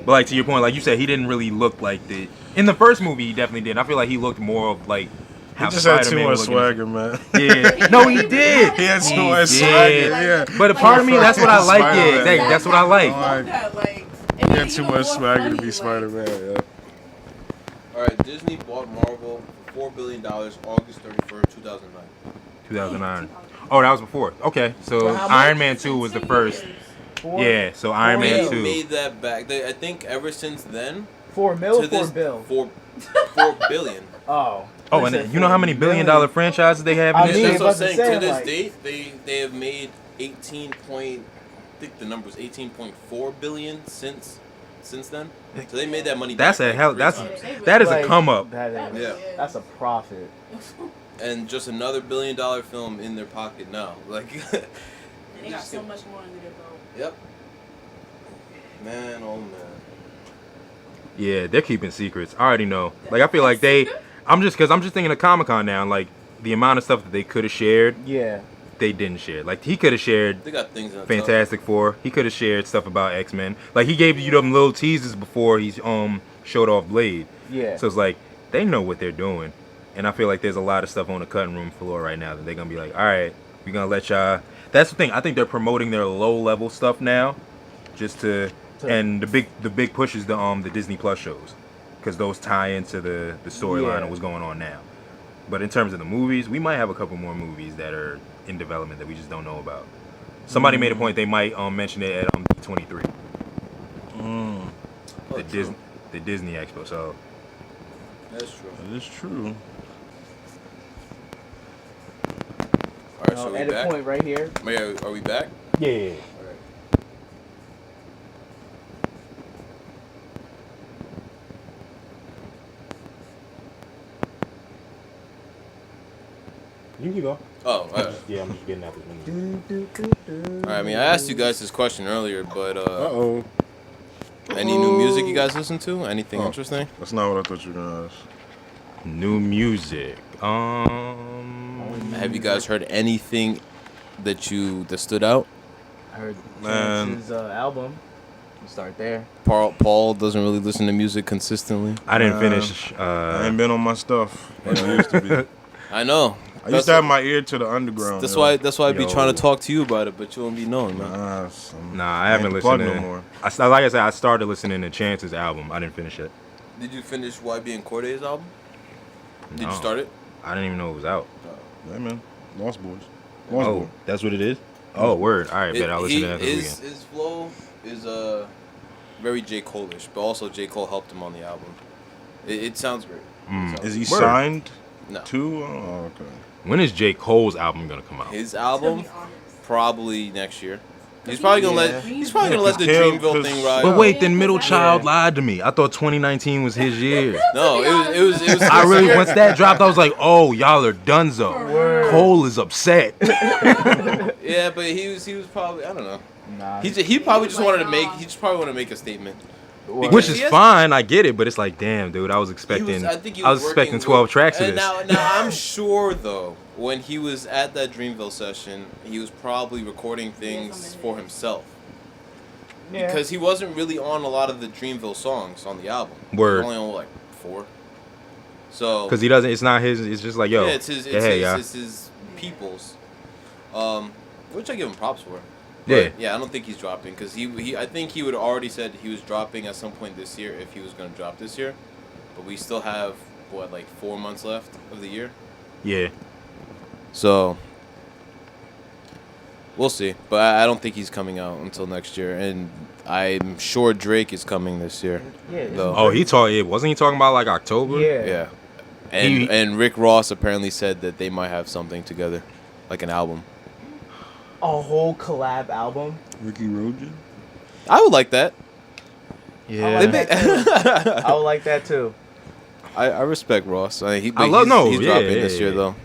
But like to your point, like you said, he didn't really look like the. In the first movie, he definitely did. I feel like he looked more of like He how just had too Spider-Man much looked in- swagger, man. Yeah. No, he did. He had too He much did. swagger. Yeah. But a part of me, that's what I like. Yeah, Spider-Man. exactly. That's what I like. Like, That, like, He had too much swagger to be Spider-Man. Yeah. All right, Disney bought Marvel for $4 billion August 31st, 2009. 2009. Oh, that was before. Okay, so For how much? Iron Man 2 was the first. Yeah, so Iron Man They 2. made that back. I think ever since then, 4 mil to or 4 this bill? 4 billion. Oh. Oh, and you know how many billion-dollar franchises they have in I this mean, shit? That's what I'm saying. say, To this like- date, they have made 18 point. I think the number is 18.4 billion since then. So they made that money. That's back a like hell. 3 That times. is a Like, come up. That is, Yeah. That's a profit. And just another $1 billion film in their pocket now. Like, And they got so much more under their belt. yep. Man, oh man. Yeah, they're keeping secrets. I already know. Like I feel like I'm just thinking of Comic-Con now. And like the amount of stuff that they could have shared, Yeah. they didn't share. Like he could have shared They got things in the Fantastic Four. He could have shared stuff about X-Men. Like he gave you them little teasers before he showed off Blade. Yeah. So it's like they know what they're doing, and I feel like there's a lot of stuff on the cutting room floor right now that they're gonna be like, all right, we're gonna let y'all. That's the thing. I think they're promoting their low-level stuff now, just to. And the big push is the Disney Plus shows, because those tie into the storyline Yeah. of what's going on now. But in terms of the movies, we might have a couple more movies that are in development that we just don't know about. Somebody made a point they might mention it at D23, Oh, the true. Disney Expo. So That's true. That is true. All right, so we Edit back. point right here. Wait, are we back? yeah. All right. You can go. Oh, all right. Yeah, I'm just getting out this window. All right. I mean, I asked you guys this question earlier, but Uh-oh. any new music you guys listen to? Anything Oh. interesting? That's not what I thought you were going to ask. New music. Have you guys heard anything that stood out? I heard Man. Chance's album. We'll start there. Paul doesn't really listen to music consistently. I didn't Nah. finish. I ain't been on my stuff like I used to be. I know. I used to have my ear to the underground. That's yo. why I be Yo. trying to talk to you about it, but you won't be knowing, man. Nah, I haven't ain't listened plugged to. no more. Like I said, I started listening to Chance's album. I didn't finish it. Did you finish YB and Corday's album? Did No. you start it? I didn't even know it was out. Yeah, man. Lost Boys. Lost Oh, Boys. that's what it is. Oh, word. All right, bet I'll listen to that this weekend. His flow is very J. Cole-ish, but also J. Cole helped him on the album. It sounds great. Mm. Is he Word. signed No. to? Oh, okay. When is J. Cole's album gonna come out? His To album be honest. probably next year. He's probably gonna Yeah. let the Kill, Dreamville 'cause- thing ride. But out. wait, then Yeah, Middle 'cause Child I- lied to me. I thought 2019 was his year. No, it was. I really once that dropped, I was like, oh, y'all are donezo. Word. Cole is upset. Yeah, but he was probably, I don't know. Nah. He probably was just like, wanted to nah. make. He just probably wanted to make a statement. What? Which He is has- fine, I get it, but it's like, damn, dude, I was expecting, I think he I was working expecting 12 with- tracks of and this. Now I'm sure though, when he was at that Dreamville session, he was probably recording things for himself Yeah. because he wasn't really on a lot of the Dreamville songs on the album. Word. He was only on like 4. So Because he doesn't, it's not his, it's just like, yo, yeah, it's his, yeah. it's his people's, which I give him props for. Yeah. But, yeah, I don't think he's dropping because I think he would have already said he was dropping at some point this year if he was going to drop this year. But we still have, what, like 4 months left of the year? Yeah. So, we'll see. But I don't think he's coming out until next year. And I'm sure Drake is coming this year. Yeah. though. Oh, wasn't he talking about like October? Yeah. Yeah. And, He- and Rick Ross apparently said that they might have something together, like an album. A whole collab album. Ricky Rojan. I would like that. Yeah. They make- I would like that too. I respect Ross. I love- no, he's yeah, dropping yeah, this year yeah. though.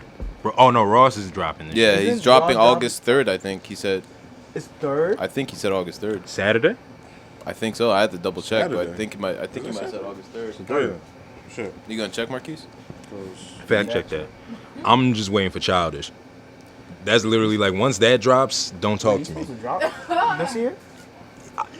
Oh, no, Ross is dropping this Yeah, Isn't he's dropping Ross August 3rd. I think he said. It's third. I think he said August 3rd. Saturday? I think so. I had to double check, but I Saturday. think he might. I think he might have said August 3rd. Oh yeah, sure. You gonna check, Marquise? Fact check that. I'm just waiting for Childish. That's literally like, once that drops, don't talk He's to me. supposed to drop this year.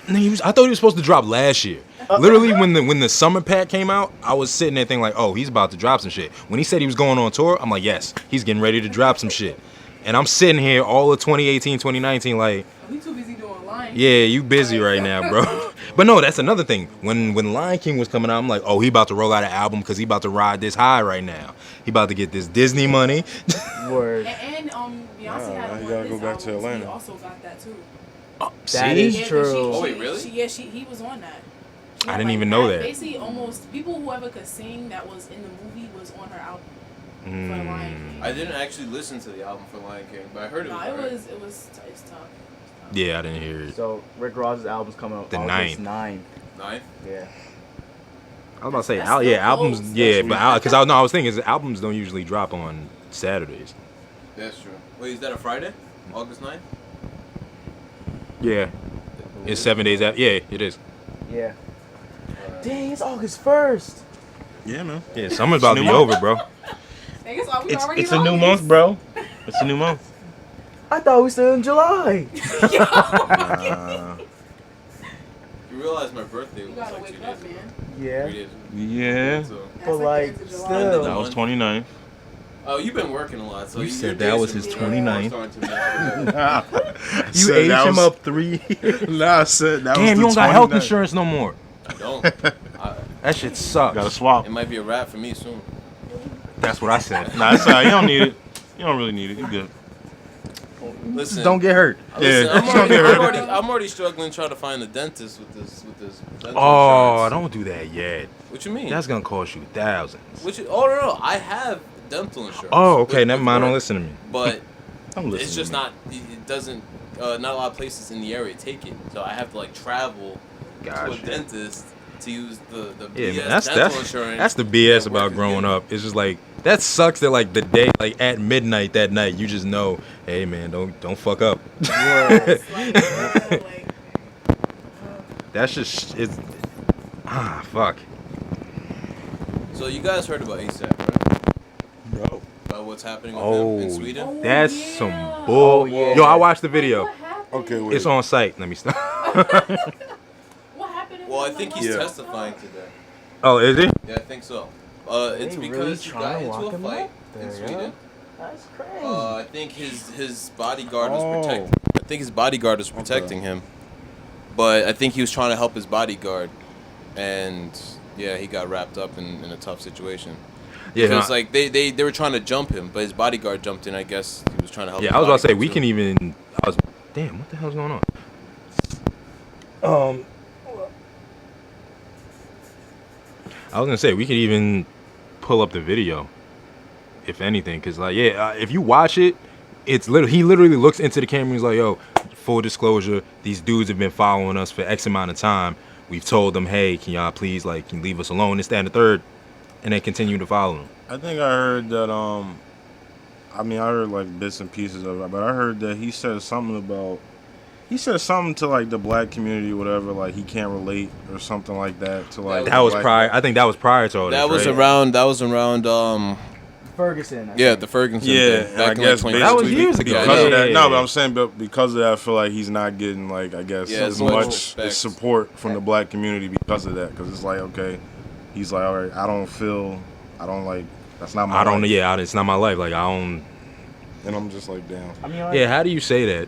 No, I thought he was supposed to drop last year. Literally, when the summer pack came out, I was sitting there thinking like, oh, he's about to drop some shit. When he said he was going on tour, I'm like, yes, he's getting ready to drop some shit. And I'm sitting here all of 2018, 2019, like, We too busy doing Lion. yeah, you busy right now, bro. But no, that's another thing. When Lion King was coming out, I'm like, oh, he about to roll out an album because he about to ride this high right now. He about to get this Disney money. Word. And Beyonce Wow, had now one you of gotta his go back to albums. He Atlanta. also got that too. That See? is Yeah, 'cause true. Oh, wait, really? He was on that. She I had, didn't even know that. Basically, almost people whoever could sing that was in the movie was on her album for Lion King. I didn't actually listen to the album for Lion King, but I heard it. No, was it alright. was it's tough. Yeah, I didn't hear it. So Rick Ross's album's coming out The August 9th. 9th. 9th. Yeah. I was about to say, That's still albums, close. yeah, That's but because I was thinking, is albums don't usually drop on Saturdays. That's true. Wait, is that a Friday? August 9th? Yeah, it's 7 days after. Yeah, it is. Yeah. Dang, it's August 1st. Yeah, man. Yeah, summer's about to be New month. over, bro. I guess I was It's already it's in a new August. month, bro. It's a new month. I thought we still in July. You realize my birthday You was gotta like wake 2 up, days ago. man. Yeah. 3 days ago. Yeah. So. That's But like, the end of July. still. That was 29th. Oh, you've been working a lot, so You your said days that was are- his are 29th. starting to match together. You aged him up 3. Nah, I said that was Damn, the you don't got health 29th. insurance no more. I don't. That shit sucks. Gotta swap. It might be a wrap for me soon. That's what I said. Nah, it's alright. You don't need it. You don't really need it. You good. Listen, Just don't get hurt. Listen, Yeah, I'm, don't already, get I'm, hurt. already, I'm already struggling trying to find a dentist with this dental Oh, insurance. don't do that yet. What you mean? That's gonna cost you thousands. Oh no, I have dental insurance. Oh, okay, with- never with mind. Don't work, listen to me. But Don't listen it's to just me. not. It doesn't. Not a lot of places in the area take it, so I have to like travel to a Gotcha. dentist to use the Yeah, BS man, that's dental insurance. that's the BS that about work is growing getting. up. It's just like that sucks that like the day like at midnight that night you just know, hey man, don't fuck up. Word. It's like, That's just it's fuck. So you guys heard about ASAP, right? Bro. About what's happening with Oh, him in Sweden. Oh, That's yeah. some Oh, bull. yeah. Yo, I watched the video. What happened? Okay, wait. It's on site. Let me stop. What happened? Well, I think he's Yeah. testifying today. Oh, is he? Yeah, I think so. It's They because really he got trying to into lock a him fight up in there, Sweden. yo. That's crazy. I think his bodyguard was Oh. protecting. I think his bodyguard was protecting him, but I think he was trying to help his bodyguard, and yeah, he got wrapped up in a tough situation. Yeah. Because like they were trying to jump him, but his bodyguard jumped in. I guess he was trying to help. Yeah, his I was about to say bodyguard, we too. can even. Damn, what the hell's going on? I was gonna say we could even pull up the video, if anything, because like if you watch it, it's literally he literally looks into the camera and he's like, yo, full disclosure, these dudes have been following us for X amount of time. We've told them, hey, can y'all please like can you leave us alone, this, that, and the third, and they continue to follow them. I think I heard that. I mean, I heard like bits and pieces of it, but I heard that he said something to like the black community, whatever. Like he can't relate or something like that to like. That was black- prior. I think that was prior to all That this. was right? around. That was around. Ferguson. I Yeah, think. the Ferguson. Yeah, thing, and I back in, guess like, basically That was years ago. because of that. Yeah. No, but I'm saying, but because of that, I feel like he's not getting like I guess Yeah, as as much much respect. support from the black community because of that. Because it's like okay, he's like all right, I don't like that's not my. I don't. life. Yeah, it's not my life. Like I don't. And I'm just like damn. I mean, like, Yeah, how do you say that?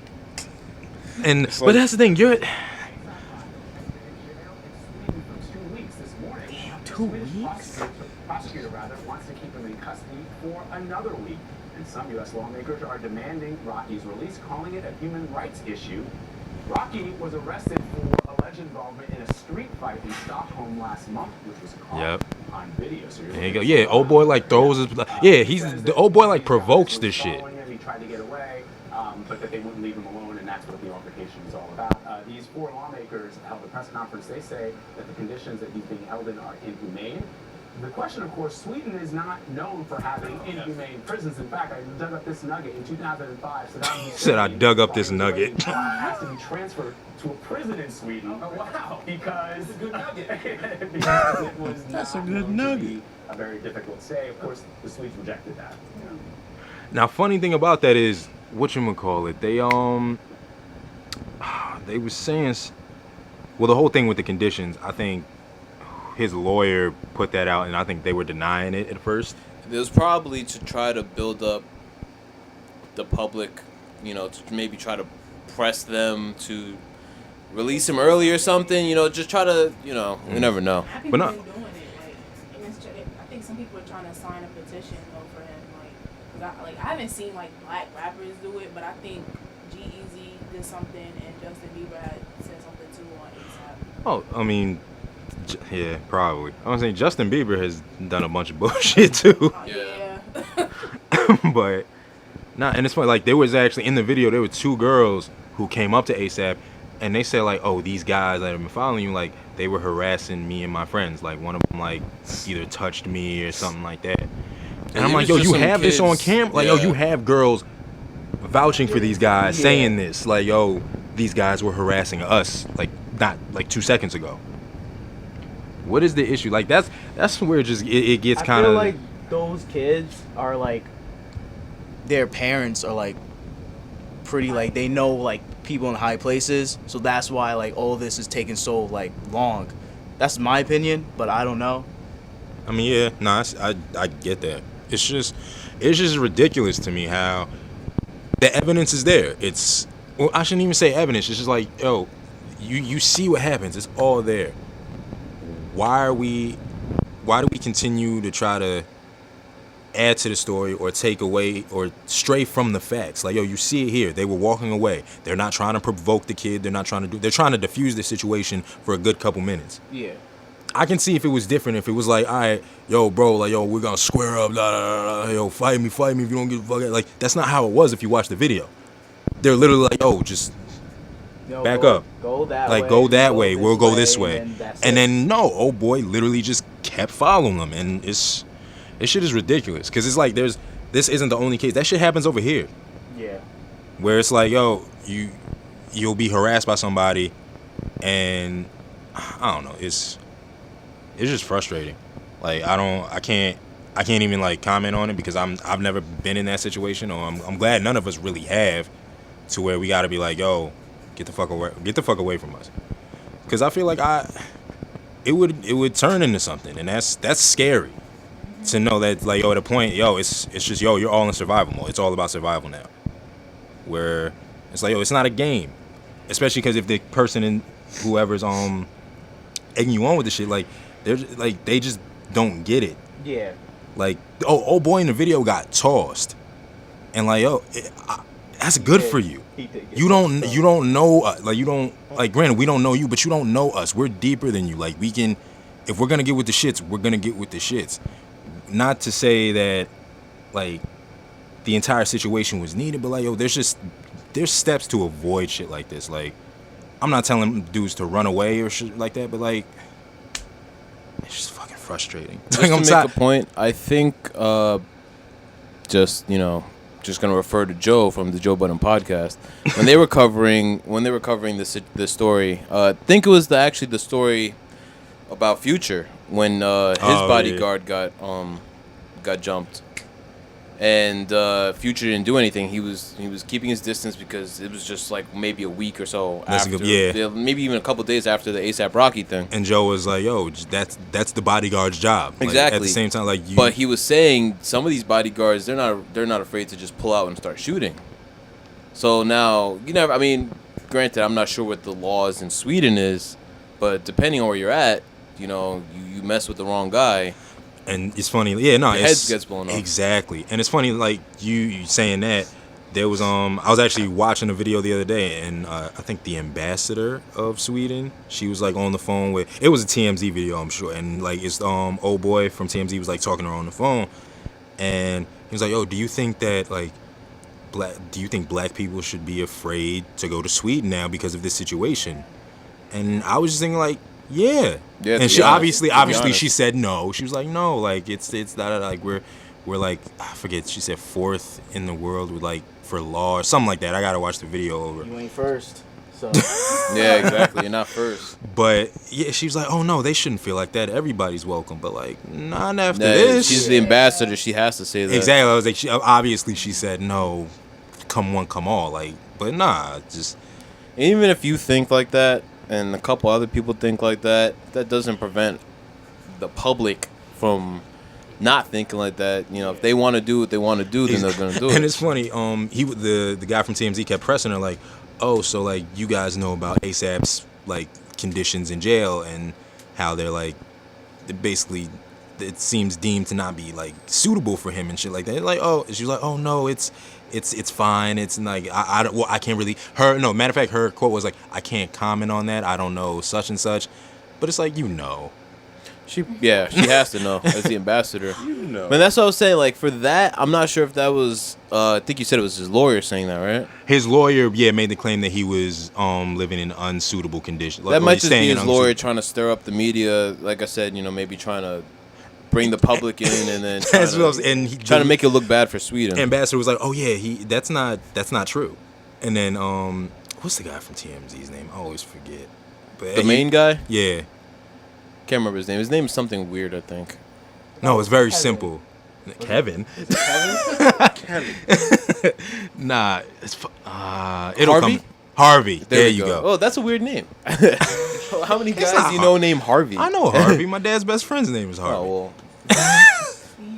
And It's but like- that's the thing. You're. 2 weeks? Prosecutor rather wants to keep him in custody for another week. And some U.S. lawmakers are demanding Rocky's release, calling it a human rights issue. Rocky was arrested for alleged involvement in a street fight in Stockholm last month, which was caught Yep. on video. So you're There you go. looking at Yeah, some- old boy like throws his. Yeah, he's the old boy like provokes this shit. Following him, he tried to get away, but that they wouldn't leave him alone, and that's what the altercation is all about. These 4 lawmakers held a press conference. They say that the conditions that he's being held in are inhumane. The question, of course, Sweden is not known for having inhumane prisons. In fact, I dug up this nugget in 2005. Saddam Hussein Said I dug up this nugget. has to be transferred to a prison in Sweden. Oh wow! Because it's a good nugget. Because it was That's a not good known to nugget. be a very difficult stay. Of course, the Swedes rejected that. Now, funny thing about that is, whatchamacallit, they was saying, well, the whole thing with the conditions, I think his lawyer put that out, and I think they were denying it at first. It was probably to try to build up the public, to maybe try to press them to release him early or something. Just try to, we never know. How people But not- been doing it? Like, and I think some people are trying to sign a petition though for him. Like, 'cause I haven't seen like black rappers do it, but I think G-Eazy did something and Justin Bieber had said something too on ASAP. Oh, I mean, yeah, probably. I was saying Justin Bieber has done a bunch of bullshit too. Oh, yeah. But nah, and it's funny, like there was actually in the video there were 2 girls who came up to ASAP and they said like, oh, these guys that have been following you, like they were harassing me and my friends. Like one of them like either touched me or something like that. And I'm it like, was yo, just you some have this on kids. camera? Like, yo, Yeah. you have girls vouching for these guys, Yeah. saying this. Like, yo, these guys were harassing us, like not like 2 seconds ago. What is the issue? Like that's where it gets I kind feel of like those kids are like, their parents are like pretty like they know like people in high places, so that's why like all this is taking so like long. That's my opinion, but I don't know. I mean, yeah, no, I get that. It's just ridiculous to me how the evidence is there. Well, I shouldn't even say evidence. It's just like, yo, you see what happens. It's all there. Why do we continue to try to add to the story or take away or stray from the facts? Like, yo, you see it here. They were walking away. They're not trying to provoke the kid. They're trying to diffuse the situation for a good couple minutes. Yeah. I can see if it was different, if it was like, all right, yo, bro, like, yo, we're gonna square up, blah, blah, blah, blah, yo, fight me if you don't give a fuck. Like, that's not how it was if you watch the video. They're literally like, yo, just No, back go, up. Go that like, way. go that way, we'll go this way. And And then, no, old boy literally just kept following them. And this shit is ridiculous. Because it's like, this isn't the only case. That shit happens over here. yeah. Where it's like, yo, you'll be harassed by somebody, and I don't know, it's just frustrating. Like I can't even like comment on it because I've never been in that situation, or I'm glad none of us really have, to where we got to be like, yo, get the fuck away from us. Because I feel like it would turn into something, and that's scary to know that, like, yo, at a point, yo, it's just, yo, you're all in survival mode. It's all about survival now. Where it's like, yo, it's not a game. Especially because if the person in whoever's egging you on with the shit, like, they're just, like, they just don't get it. Yeah. Like, old boy in the video got tossed, and like, yo, that's good for you. He did get You don't know, granted, we don't know you, but you don't know us. We're deeper than you. Like, we can, if we're gonna get with the shits, we're gonna get with the shits. Not to say that, like, the entire situation was needed, but like, yo, there's steps to avoid shit like this. Like, I'm not telling dudes to run away or shit like that, but like, it's just fucking frustrating. Just to make a point, I think, just gonna refer to Joe from the Joe Budden podcast. When they were covering this story, I think it was actually the story about Future when his bodyguard got jumped, and Future didn't do anything. He was keeping his distance because it was just like maybe a week or so after, maybe even a couple days after the ASAP Rocky thing. And Joe was like, "Yo, that's the bodyguard's job." Like, Exactly. at the same time, like, But he was saying some of these bodyguards, they're not afraid to just pull out and start shooting. So now I mean, granted, I'm not sure what the laws in Sweden is, but depending on where you're at, you mess with the wrong guy. And it's funny, your head gets blown off. Exactly. And it's funny, like, you saying that, there was, I was actually watching a video the other day, and I think the ambassador of Sweden, she was, like, on the phone with, it was a TMZ video, I'm sure, and, like, it's, old boy from TMZ was, like, talking to her on the phone, and he was like, yo, do you think that, like, black people should be afraid to go to Sweden now because of this situation? And I was just thinking, like, yeah. And she obviously she said no. She was like, no, like it's not like we're like, I forget, she said 4th in the world with like for law or something like that. I gotta watch the video over. You ain't first. So yeah, exactly. You're not first. But yeah, she was like, oh no, they shouldn't feel like that. Everybody's welcome. But like, not after this. She's the ambassador. She has to say that. Exactly. I was like, obviously she said no, come one, come all. Like, but nah, just. Even if you think like that, and a couple other people think like that, that doesn't prevent the public from not thinking like that. If they want to do what they want to do, then they're gonna do it. And it's funny, the guy from TMZ kept pressing her like, oh, so like you guys know about ASAP's like conditions in jail and how they're like, basically, it seems deemed to not be like suitable for him and shit like that. Like, oh, she was like, oh no, it's fine. It's like I can't really. Matter of fact, her quote was like, I can't comment on that. I don't know such and such. But it's like, She has to know as the ambassador. But that's what I was saying. Like for that, I'm not sure if that was. I think you said it was his lawyer saying that, right? His lawyer, made the claim that he was living in unsuitable conditions. That might just be his lawyer trying to stir up the media. Like I said, maybe trying to bring the public in and then trying to make it look bad for Sweden. Ambassador was like, oh yeah, that's not true. And then what's the guy from TMZ's name? I always forget. But the main guy? Yeah. Can't remember his name. His name is something weird, I think. No, it's very simple. Kevin. Is it Kevin? Nah, it's it'll Harvey? come. Harvey. There you go. Oh, that's a weird name. How many guys do you know named Harvey? I know Harvey. My dad's best friend's name is Harvey. Oh, well.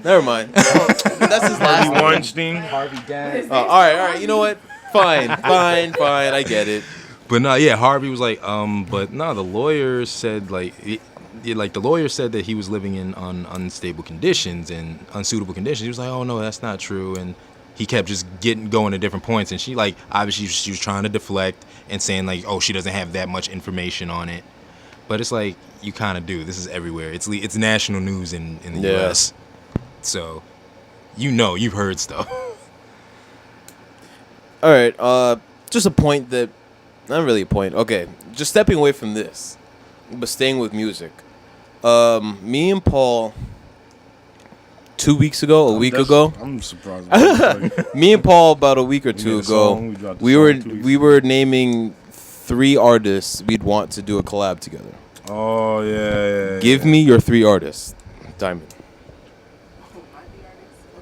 Never mind. That's his last name. Weinstein. Harvey Dent. All right. You know what? Fine. I get it. But no, yeah, Harvey was like, but no, the lawyer said the lawyer said that he was living in unstable conditions and unsuitable conditions. He was like, oh no, that's not true. And he kept just going to different points. And she like, obviously she was trying to deflect and saying like, oh, she doesn't have that much information on it. But it's like, you kind of do. This is everywhere. It's national news in the U.S. So, you've heard stuff. All right. Just a point that, not really a point. Okay. Just stepping away from this, but staying with music. Me and Paul, 2 weeks ago, a week ago. I'm surprised. Me and Paul, about a week or two ago, we were naming 3 artists we'd want to do a collab together. Oh yeah. Give me your 3 artists, Diamond.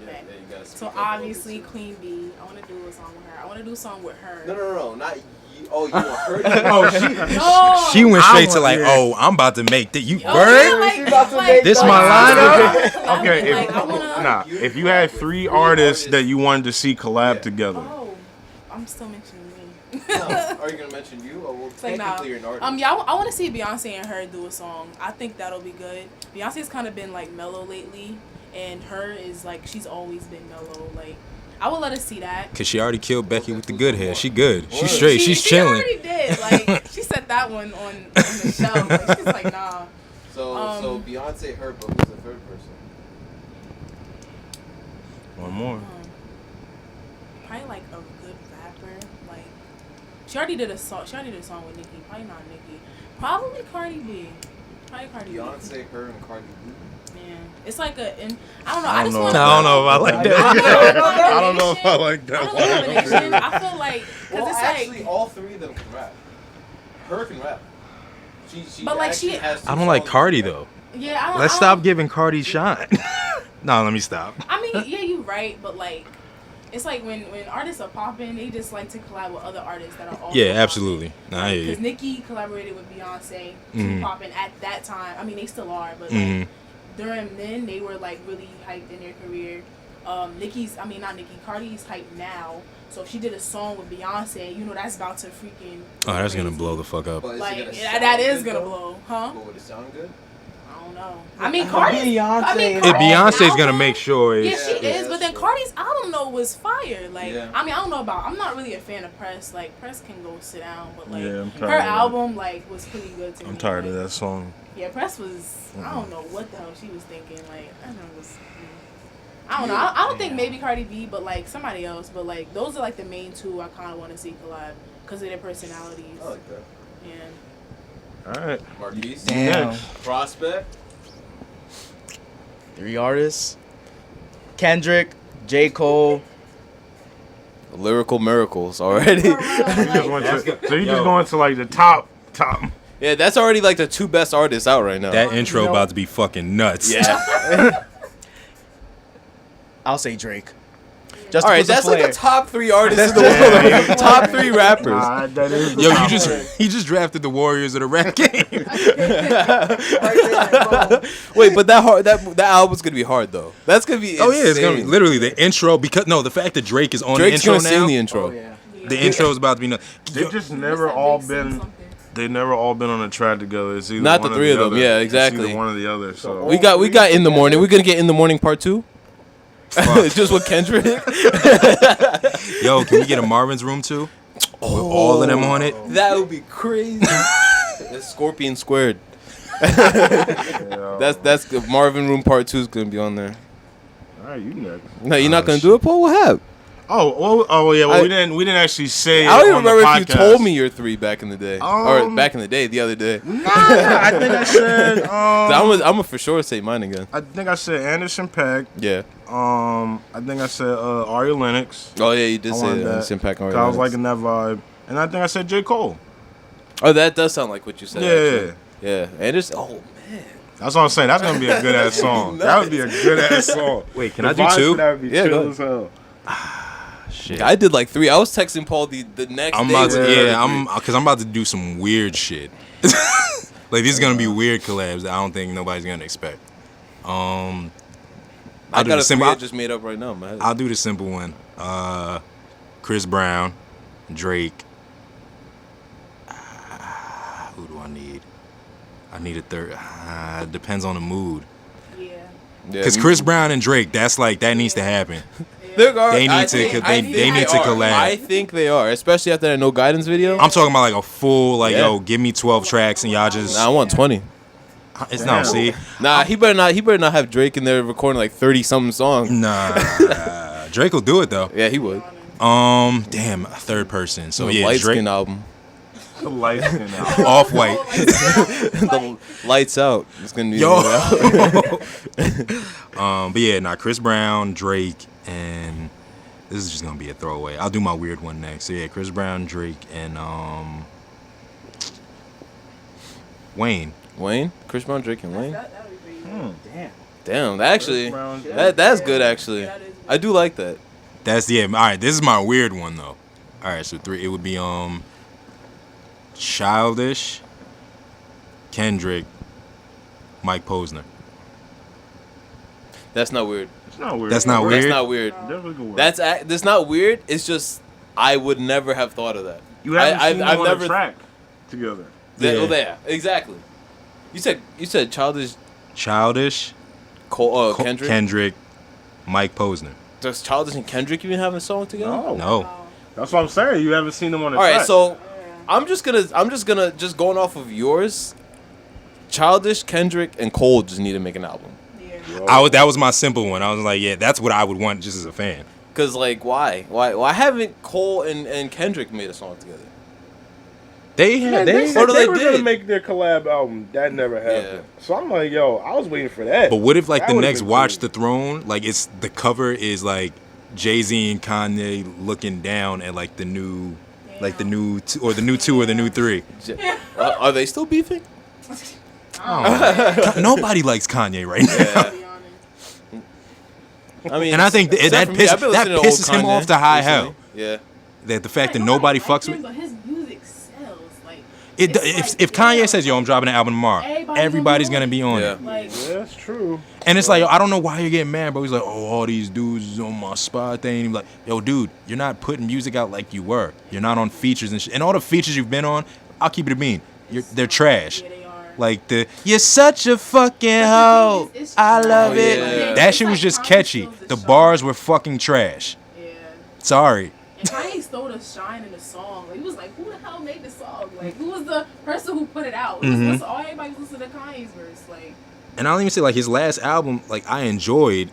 Okay. So obviously Queen B. I want to do a song with her. I want to do a song with her. No, not you. Oh, you want her? No. She went straight to like, oh, I'm about to make that. You bird? This my lineup? Okay, if you had 3 artists that you wanted to see collab together. Oh, I'm still mentioning me. Are you gonna mention you? Or well, technically you're an artist. Yeah, I want to see Beyonce and her do a song. I think that'll be good. Beyonce's kind of been like mellow lately, and her is like she's always been mellow. Like I would let her see that. Cause she already killed Becky with the good hair. She good. She's straight. She's chilling. She already did. Like she set that one on the shelf. Like, she's like, nah. So Beyonce, her, but who's the third person? One more. probably like a good rapper. Like she already did a song. She already did a song with Nicki. Probably not Nicki. Probably Cardi B. Probably Cardi B. Beyonce, her, and Cardi B. Yeah, it's like a. I don't know. I I just don't want. know. I don't know if I like that. I don't know if I like I that don't know one. combination. I feel like because Well, it's actually, like. all three of them can rap. Her can rap. She But, like, actually she- has two I don't like songs Cardi that she rap. though. Yeah, I don't. Let's I stop don't- giving Cardi shine. No, let me stop. I mean, yeah, you're right, but like, it's like when artists are popping, they just like to collab with other artists that are also. Yeah, absolutely. Nah, I hear Because you. Nicki collaborated with Beyonce, Mhm. popping at that time. I mean, they still are, but Mhm. like during then they were like really hyped in their career. Cardi's hyped now. So if she did a song with Beyonce, you know that's about to freaking. Oh, that's gonna crazy. blow the fuck up. But is it Like gonna that sound is good, gonna though? blow, huh? But would it sound good? I don't know. I mean, Cardi's. Beyonce. If Cardi's Beyonce's gonna album- make sure Yeah, it's she Yeah, is, but then that's true. Cardi's album though was fire. Like, Yeah. I mean, I don't know about. I'm not really a fan of Press. Like, Press can go sit down, but like Yeah, I'm tired her of that. album like was pretty good to me. I'm tired of like, that song. Yeah, Press was. I don't know what the hell she was thinking. Like, I don't know. I don't know. I don't think maybe Cardi B, but like somebody else. But like those are like the main two I kind of want to see collab because of their personalities. I like that. Yeah. All right. Marquise. Damn. Prospect. 3 artists. Kendrick, J. Cole. Lyrical miracles already. You just went That's to, good. so you Yo. just going to like the top. Yeah, that's already like the 2 best artists out right now. that intro about to be fucking nuts. Yeah. I'll say Drake. Just All to right, put some that's like the flair. top 3 artists in the Yeah. world. Top 3 rappers. Nah, that is the Yo, top you three. he just drafted the Warriors of the rap game. Wait, but that album's gonna be hard though. That's gonna be. Oh yeah, it's gonna be insane. literally the intro because the fact that Drake is on Drake's the intro gonna sing now. the intro. Oh, yeah. The intro is about to be nuts. They just never all been. They never all been on a track together. It's either Not one the or 3 of them. other. Yeah, It's exactly. either one or the other. So We got In the Morning. We're gonna get In the Morning Part 2. Just with Kendrick. Yo, can we get a Marvin's Room too? With all of them on it. That would be crazy. That's Scorpion Squared. yeah. That's the Marvin Room Part 2 is gonna be on there. All right, you next. No, you're not Oh, gonna do it, Paul. What happened? Oh yeah. Well, I- we didn't actually say. I don't even on the remember if you podcast. told me your 3 back in the day, or back in the day, the other day. Nah, I think I said. I'm gonna for sure say mine again. I think I said Anderson .Paak. Yeah. I think I said Ari Lennox. Oh yeah, you did I say wanted that. Impact 'Cause I was liking that vibe, and I think I said J. Cole. Oh, that does sound like what you said. Yeah. Actually. Yeah. And it's man. That's what I'm saying. That's gonna be a good ass song. That would be a good ass song. Wait, can The I do vibes 2? for that would be Yeah, chill go as hell. Shit. I did like 3. I was texting Paul the next I'm day. about to, with Yeah. I'm about to do some weird shit. Like these are gonna be weird collabs that I don't think nobody's gonna expect. I I'll do got the a 3 simple. I just made up right now, man. I'll do the simple one. Chris Brown, Drake. Who do I need? I need a third. Depends on the mood. Yeah. Because Chris Brown and Drake, that's like that needs to happen. They need to collab. I think they are, especially after that No Guidance video. I'm talking about like a full like Yeah. yo, give me 12 tracks and y'all just. Nah, I want 20. It's not. See, Nah, he better not have Drake in there recording like 30 something songs. nah. Drake will do it though. Yeah, he would. Damn, a third person. So yeah, Light Drake, Skin album. The light skin out. Off White. The Lights Out. It's gonna be Yo. But yeah, nah, Chris Brown, Drake, and this is just gonna be a throwaway. I'll do my weird one next. So yeah, Chris Brown, Drake, and Wayne. Wayne, Chris Brown, Drake, and Wayne. That would be pretty good. Damn, that actually, Brown, that's good actually. That is I do like that. That's all right. This is my weird one though. All right, so 3. It would be Childish, Kendrick, Mike Posner. That's not weird. It's not weird. That's not That's weird. not weird. Definitely good work. That's not weird. It's just I would never have thought of that. You haven't I- seen I've them on never- a track together. Yeah. Exactly. You said Childish, Kendrick. Kendrick, Mike Posner. Does Childish and Kendrick even have a song together? No. That's what I'm saying. You haven't seen them on a All track. right, so I'm just gonna going off of yours. Childish, Kendrick, and Cole just need to make an album. Yeah. That was my simple one. I was like, yeah, that's what I would want just as a fan. Cause like why haven't Cole and Kendrick made a song together? They Man, had they they. said Or they they were did. gonna make their collab album. That never happened. So I'm like, yo, I was waiting for that. But what if like That the would've next been Watch cool. the Throne, like it's the cover is like Jay-Z and Kanye looking down at like the new, like the new two or the new 3. Are they still beefing? Nobody likes Kanye right now. Yeah. To be honest. I mean, And I think that except for me, I've been listening to old pisses him Kanye off to high recently. hell. Yeah. That the fact that Like, nobody likes fucks him, with. But his music sells. Like, It, it's if like, Kanye says, "Yo, I'm dropping an album tomorrow," everybody's gonna be on Yeah. it. Like, Yeah, that's true. And it's like, yo, I don't know why you're getting mad, bro. He's like, oh, all these dudes is on my spot thing. He's like, yo, dude, you're not putting music out like you were. You're not on features and shit. And all the features you've been on, I'll keep it a bean. They're trash. yeah, they are. Like you're such a fucking hoe. It's I love trash. it. Yeah. That It's shit was like just Kanye catchy. steals the The show. bars were fucking trash. Yeah. Sorry. And Kanye stole the shine in the song. Like, he was like, who the hell made the song? Like, who was the person who put it out? Mhm. All everybody was listening to Kanye's verse. Like, And I don't even say like his last album, like I enjoyed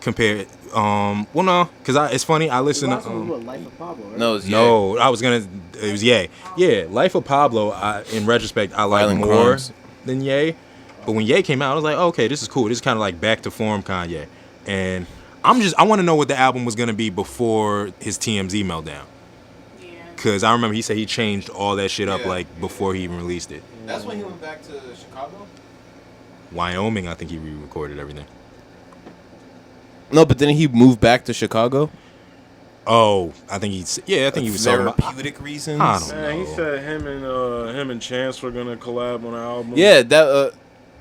compared. Well, no, because it's funny. I listened to. Life of Pablo, right? No, it's No, I was gonna. It was Ye. Yeah, Life of Pablo. In retrospect, I like Violent more Crimes. than Ye. But when Ye came out, I was like, okay, this is cool. This is kind of like back to form Kanye. And I want to know what the album was gonna be before his TMZ meltdown. yeah. Cause I remember he said he changed all that shit up Yeah. like before he even released it. That's when he went back to Chicago. Wyoming, I think he re-recorded everything. No, but then he moved back to Chicago. Oh, I think he was talking about. therapeutic reasons. I don't Man, he know. said him and Chance were gonna collab on an album. Yeah, that.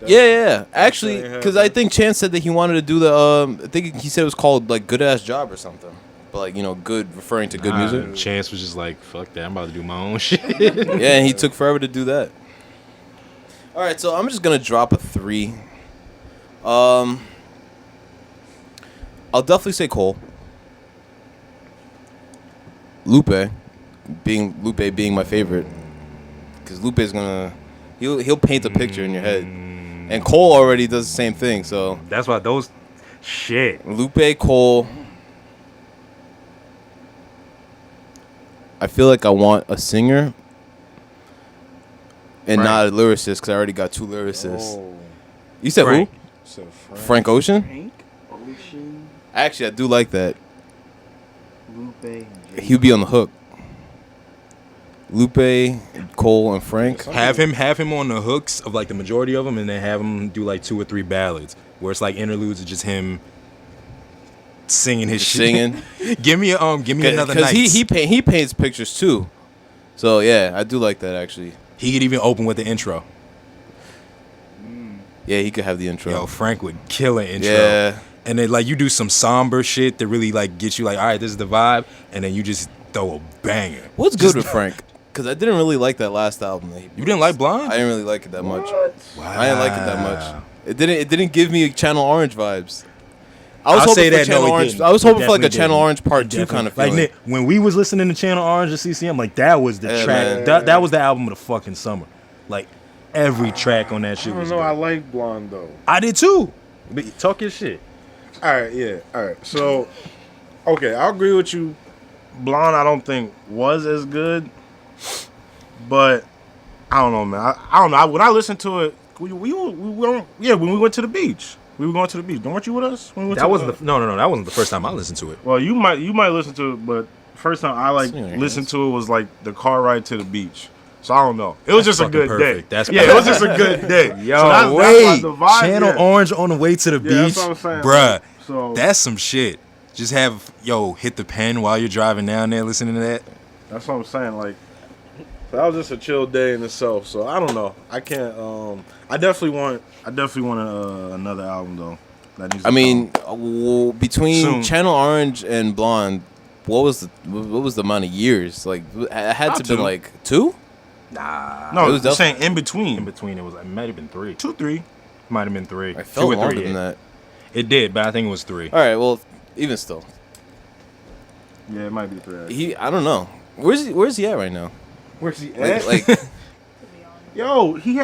Yeah. Actually, ain't because I happening. think Chance said that he wanted to do the. I think he said it was called like Good Ass Job or something. But like good, referring to good music. Chance was just like, fuck that, I'm about to do my own shit. Yeah, and he took forever to do that. All right, so I'm just gonna drop a 3. I'll definitely say Cole. Lupe being my favorite, because Lupe's he'll paint a picture in your head, and Cole already does the same thing. So That's why those shit. Lupe, Cole. I feel like I want a singer and not a lyricist, because I already got 2 lyricists. Oh, You said Frank. said Frank. Frank Ocean? Hank, Ocean, Actually, I do like that. Lupe, and Jay. He'll be on the hook. Lupe, Cole, and Frank. Have him on the hooks of like the majority of them, and then have him do like 2 or 3 ballads where it's like interludes of just him singing his shit. Singing. give me another night. Because he paints pictures too. So yeah, I do like that actually. He could even open with the intro. Yeah, he could have the intro. Yo, Frank would kill an intro. Yeah. And then like you do some somber shit that really like gets you like, all right, this is the vibe, and then you just throw a banger. What's good with Frank? Because I didn't really like that last album. That he You didn't like Blonde? I didn't really like it that much. What? I didn't like it that Wow. much. It didn't give me Channel Orange vibes. I was I'll hoping say for that, Channel no, it Orange. didn't. I was It hoping for like a definitely Channel didn't. Orange Part It 2 kind of definitely- feeling. Like when we was listening to Channel Orange at CCM, like that was the Yeah, track. man. That was the album of the fucking summer. Like every track on that I shit don't was. know. good. I like Blonde though. I did too. But talk your shit. All right, yeah, all right. So, okay, I agree with you. Blonde, I don't think was as good, but I don't know, man. I don't know. When I listened to it, we when we went to the beach, we were going to the beach. Weren't you with us? When we went That to wasn't no. That wasn't the first time I listened to it. Well, you might listen to it, but first time I Sing your listened hands. to it was like the car ride to the beach. So I don't know. It was That's just a fucking good perfect. day. That's it was just a good day. Yo, So that's wait. why the vibe, Channel yeah. Orange on the way to the Yeah, beach, that's what I'm saying. bruh. So That's some shit. Just have hit the pen while you're driving down there listening to that. that's what I'm saying. Like, that was just a chill day in itself. So I don't know. I can't. I definitely want another album though. That needs to I mean, come. between Soon. Channel Orange and Blonde, what was the amount of years? Like, it had Not to be 2. like 2. Nah. no, it was I'm saying in between. In between, it might have been 3. 2, 3. Might have been 3. I felt 2 or longer 3. than yeah. that. It did, but I think it was 3. All right, well, even still, Yeah, it might be 3. I don't know. Where's he at right now? Where's he Like, To be honest. Yo, he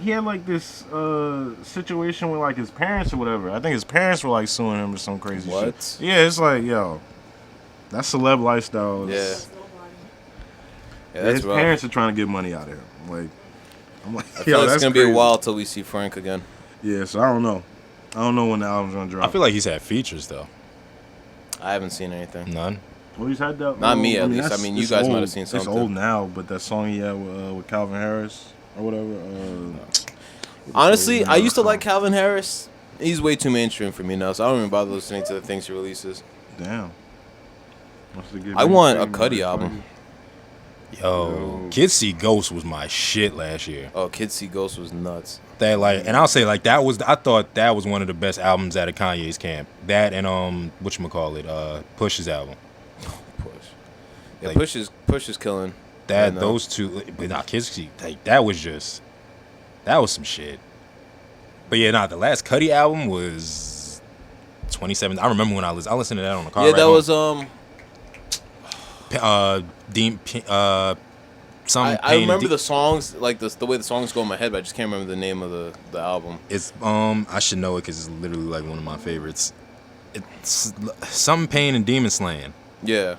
he had like this situation with like his parents or whatever. I think his parents were like suing him or some crazy What? shit. Yeah, it's like, yo, that celeb lifestyle. Yeah. Is, Yeah, that's his rough. parents are trying to get money out of him. Like, I'm like, I feel like it's that's gonna be a crazy. while till we see Frank again. Yeah, so I don't know. I don't know when the album's gonna drop. I feel like he's had features though. I haven't seen anything. None. well, he's had that. Not me, at least. that's- I mean, you it's guys might old. have seen something. It's old now, but that song he had with Calvin Harris or whatever. Honestly, I used to like Calvin Harris. He's way too mainstream for me now, so I don't even bother listening to the things he releases. Damn. I want a Cudi album. Yo, Kids See Ghosts was my shit last year. Oh, Kids See Ghosts was nuts. That like, and I'll say like that was. I thought that was one of the best albums out of Kanye's camp. That and whatchamacallit, Push's album. Push. Yeah, Like- Push is killing. That I know. those two, but nah, Kids See, like that was some shit. But yeah, nah, the last Cudi album was 2017. I remember when I listened to that on the car. Yeah, ride that home. was Some I remember the songs, like the way the songs go in my head, but I just can't remember the name of the album. It's I should know it because it's literally like one of my favorites. It's some Pain and Demon Slaying. Yeah.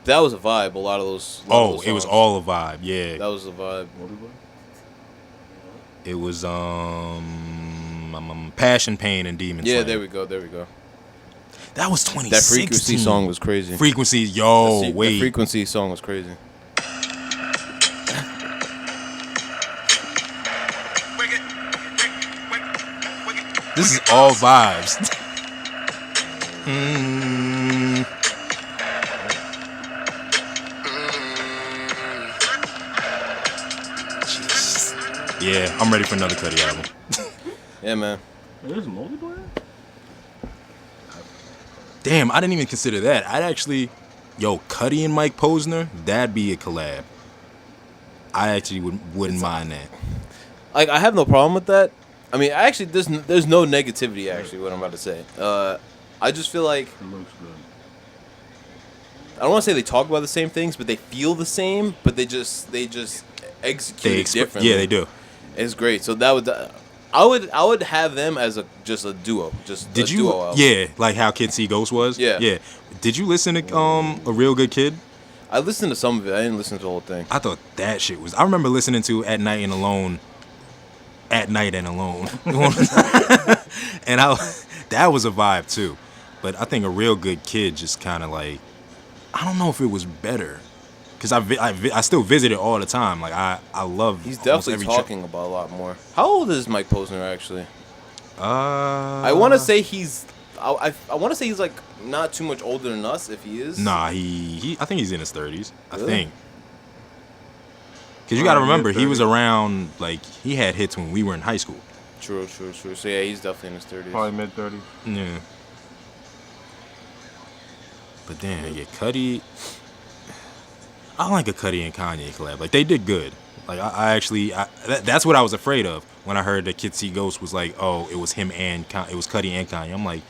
That was a vibe, a lot of those. It was all a vibe. Yeah, That was a vibe. it was Passion, Pain, and Demon Yeah, Slaying. there we go. That was 2016. That Frequency song was crazy. Frequency, yo, The wait. Frequency song was crazy. This is all vibes. Mm. Jesus. Yeah, I'm ready for another Cudi album. Yeah, man. There's multiplayer? Damn, I didn't even consider that. I'd actually, Cudi and Mike Posner, that'd be a collab. I actually wouldn't mind that. Like, I have no problem with that. I mean, actually, there's no negativity. Actually, what I'm about to say. I just feel like It looks good. I don't want to say they talk about the same things, but they feel the same. But they just execute it differently. Yeah, they do. It's great. So that would I would have them as just a duo. Did a you? Duo album. Yeah, like how Kid See Ghost was. Yeah. Yeah. Did you listen to A Real Good Kid? I listened to some of it. I didn't listen to the whole thing. I thought that shit was. I remember listening to At Night and Alone. At Night and Alone. And that was a vibe too. But I think A Real Good Kid just kind of like, I don't know if it was better. Because I still visit it all the time. Like, I love He's almost definitely every talking about a lot more. How old is Mike Posner actually? I I want to say he's. I want to say he's like not too much older than us. If he is. Nah, I think he's in his 30s. I Really? think. Because you got to remember, he was 30s. around, like, he had hits when we were in high school. True. So yeah, he's definitely in his 30s. Probably mid 30s. Yeah. But then, yeah, Cudi. I like a Cudi and Kanye collab. Like, they did good. Like, that's what I was afraid of when I heard that Kid See Ghost was like, oh, it was him and it was Cudi and Kanye. I'm like,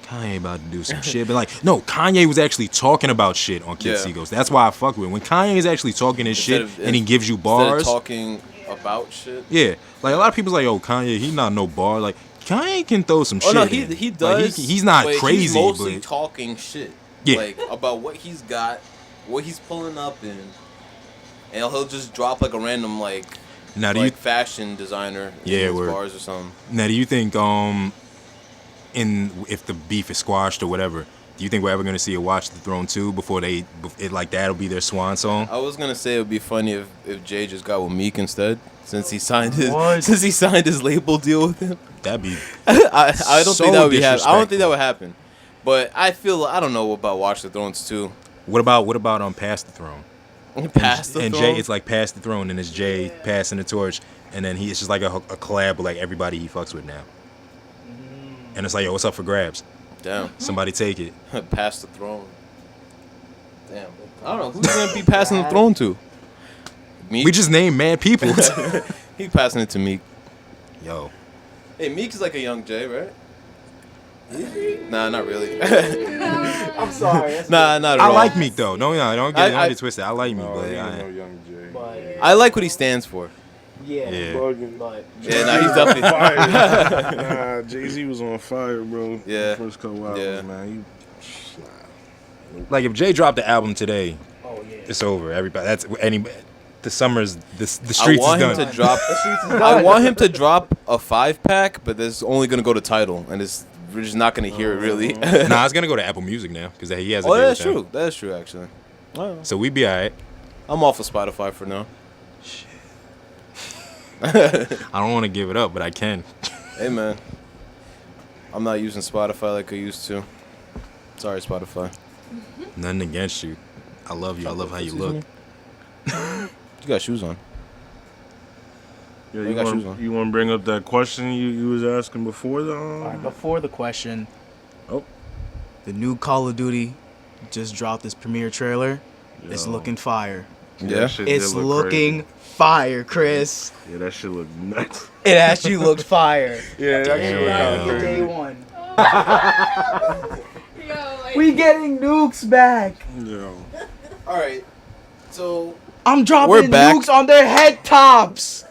Kanye about to do some shit. But like, no, Kanye was actually talking about shit on Kid Yeah. See Ghost. That's why I fuck with it. When Kanye is actually talking his shit Instead of- and he gives you Instead of bars. talking about shit. Yeah. Like, a lot of people's like, oh, Kanye, he not no bar. Like, Kanye can throw some Oh shit no, in. he Like, does. he's not but crazy, He's mostly but talking shit. Yeah. Like about what he's got, what he's pulling up in, and he'll just drop like a random like now do like fashion designer Yeah, in his word. bars or something. Now, do you think if the beef is squashed or whatever, do you think we're ever gonna see a Watch the Throne 2 before that'll be their swan song? I was gonna say it would be funny if Jay just got with Meek instead, since he signed his What? label deal with him. That'd be I don't So think that would be happen. I don't think disrespectful. that would happen. But I don't know about Watch the Thrones 2. What about Pass the Throne? Pass the and throne. Jay, it's like Pass the Throne, and it's Jay passing the torch, and then it's just like a collab with like everybody he fucks with now. And it's like, yo, what's up for grabs? Damn. Somebody take it. Pass the throne. Damn. I don't know. Who's going to be passing the throne to? Meek? We just named mad people. He passing it to Meek. Yo, Hey, Meek is like a young Jay, right? Nah, not really. I'm sorry. That's Nah, not at I all. like Meek though. Don't get I- it twisted. I like Meek, Oh, but he ain't I, no young Jay. but I like what he stands for. Yeah. Yeah. Bugging. But Yeah, nah, he's definitely Fire. Nah, Jay-Z was on fire, bro. Yeah. The first couple albums, Yeah. man. Like if Jay dropped the album today, oh yeah. it's over. Everybody, that's any. The summer's the I streets want is him done. to drop. I want him to drop a 5-pack, but that's only gonna go to Tidal, and we're just not gonna hear it really. Nah, it's gonna go to Apple Music now because he has. A Oh, deal that's with them. true. That is true, actually. So we be alright. I'm off of Spotify for now. I don't want to give it up, but I can. Hey, man. I'm not using Spotify like I used to. Sorry, Spotify. Nothing against you. I love you. I love how you Excuse look. me? You got shoes on. Yeah, You got shoes on. you want to bring up that question you was asking before the? All right, before the question, Oh. the new Call of Duty just dropped this premiere trailer. It's Yo. looking fire. Yeah. That shit did It's look looking crazy. fire, Chris. Yeah, that shit look nuts. It actually looked fire. Yeah, that shit look Damn. kinda Day crazy. one. Yo, like, We getting nukes back. Yo. All right. So I'm dropping We're back. nukes on their head tops.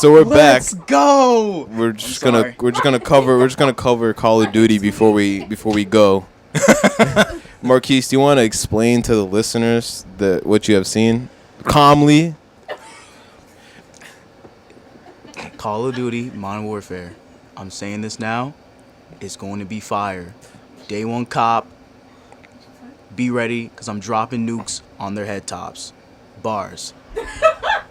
we're back. Let's go. We're just sorry. gonna cover Call of Duty before we go. Marquise, do you want to explain to the listeners what you have seen calmly? Call of Duty Modern Warfare. I'm saying this now. It's going to be fire. Day one cop. Be ready, because I'm dropping nukes on their head tops. Bars. I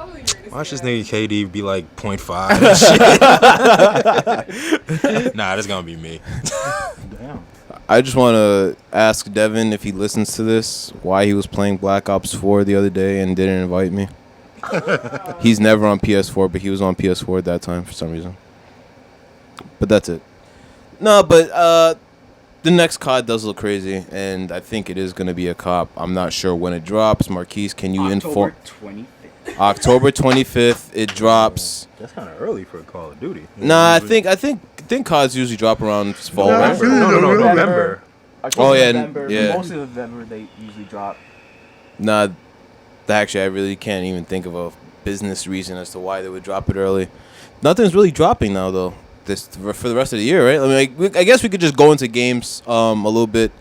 was eager to Watch see this that. nigga KD be like 0.5. Nah, that's gonna be me. Damn. I just want to ask Devin if he listens to this, why he was playing Black Ops 4 the other day and didn't invite me. He's never on PS4, but he was on PS4 at that time for some reason. But that's it. No, but the next COD does look crazy, and I think it is going to be a cop. I'm not sure when it drops. Marquise, can you inform? 25th. October 25th, it drops. That's kind of early for a Call of Duty. Nah, I think CODs usually drop around fall. Nah, I right? feel you. No, November. November. Oh, yeah, November. yeah. Most of November they usually drop. Nah, actually, I really can't even think of a business reason as to why they would drop it early. Nothing's really dropping now, though. This for the rest of the year, right? I mean, I guess we could just go into games a little bit.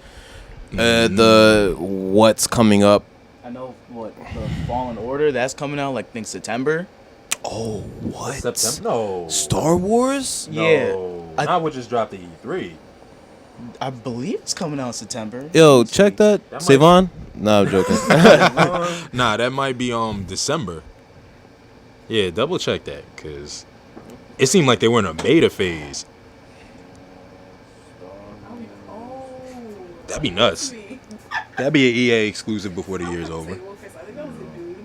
The what's coming up. I know what the Fallen Order that's coming out like I think September. Oh, what? September? No. Star Wars? Yeah. No. I- Not what just dropped the E3. I believe it's coming out in September. Yo, check that. That might- Savon? No, I'm joking. Nah, that might be December. Yeah, double check that, cause it seemed like they were in a beta phase. Oh. That'd be nuts. That'd be an EA exclusive before the year's over. I think that was a dude.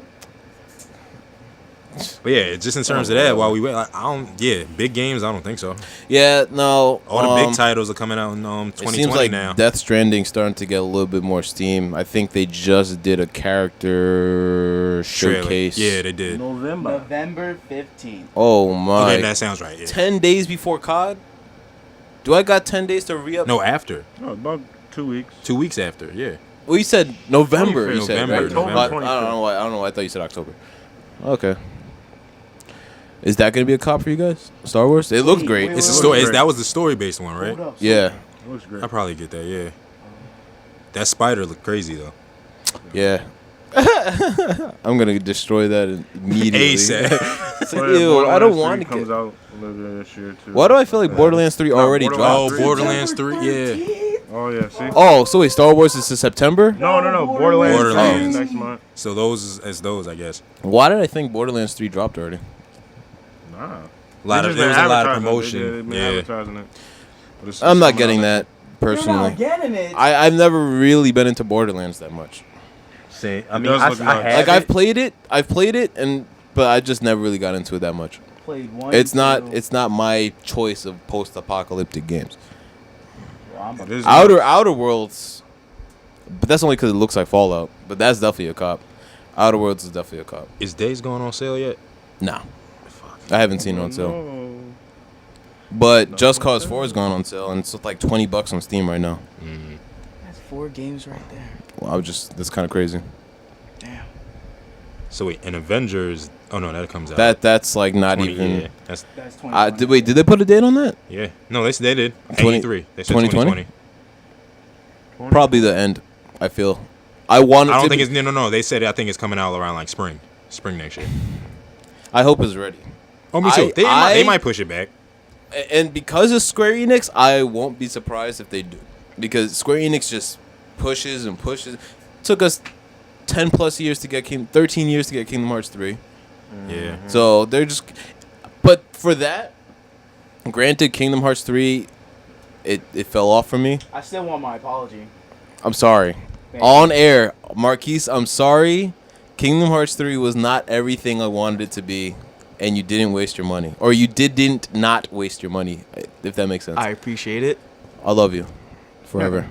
But yeah, just in terms of that, while we wait, like, big games, I don't think so. Yeah, no. All the big titles are coming out in It 2020 seems like now. Death Stranding starting to get a little bit more steam. I think they just did a character Trailer. showcase. Yeah, they did. November 15th. Oh my. Okay, that sounds right. Yeah. 10 days before COD? Do I got 10 days to re-up? No, after No, about 2 weeks. 2 weeks after. Yeah. Well, you said November. 25th. You said, November, right? November. But I don't know why. I don't know why I thought you said October. Okay. Is that gonna be a cop for you guys? Star Wars? It looks great. It's a Wait, story. wait. That was the story based one, right? Hold up. Yeah, It looks great. I probably get that. Yeah. That spider looked crazy though. yeah. I'm gonna destroy that immediately. ASAP. It's like, ew, I don't want to comes get. out later this year too. Why do I feel like Borderlands 3 already Borderlands dropped? Oh, Borderlands 3. Yeah. Oh yeah, see. Oh, so wait, Star Wars is in September? No, Borderlands. Borderlands. Next month. So those as those, I guess. Why did I think Borderlands 3 dropped already? Nah. There was a lot of promotion. They've been Yeah. advertising it. But it's I'm not coming getting out. that personally. getting it. I've never really been into Borderlands that much. See, I mean, does look nice. Like I've played it, but I just never really got into it that much. Played one. It's not my choice of post-apocalyptic games. It is Outer Worlds, but that's only because it looks like Fallout. But that's definitely a cop. Outer Worlds is definitely a cop. Is Days going on sale yet? Nah, I haven't seen it on sale. No. But Just Cause 4 is going on sale, and it's like $20 on Steam right now. That's 4 games right there. Well, that's kind of crazy. Damn. So wait, and Avengers. Oh no, that comes out. That's like not 20, even. Yeah, that's That's 20. Did they put a date on that? yeah. No, they did. 20 83. They said 2020? 2020. Probably the end. I feel. I want. I don't think it's no. They said I think it's coming out around like spring next year. I hope it's ready. Oh, me too. They might push it back. And because of Square Enix, I won't be surprised if they do. Because Square Enix just pushes and pushes. Took us 10 plus years to get 13 years to get Kingdom Hearts 3. Yeah. So they're just. But for that, granted, Kingdom Hearts 3, it fell off for me. I still want my apology. I'm sorry. Thank On air, Marquise, I'm sorry. Kingdom Hearts 3 was not everything I wanted it to be, and you didn't waste your money. Or you didn't not waste your money, if that makes sense. I appreciate it. I love you. Forever.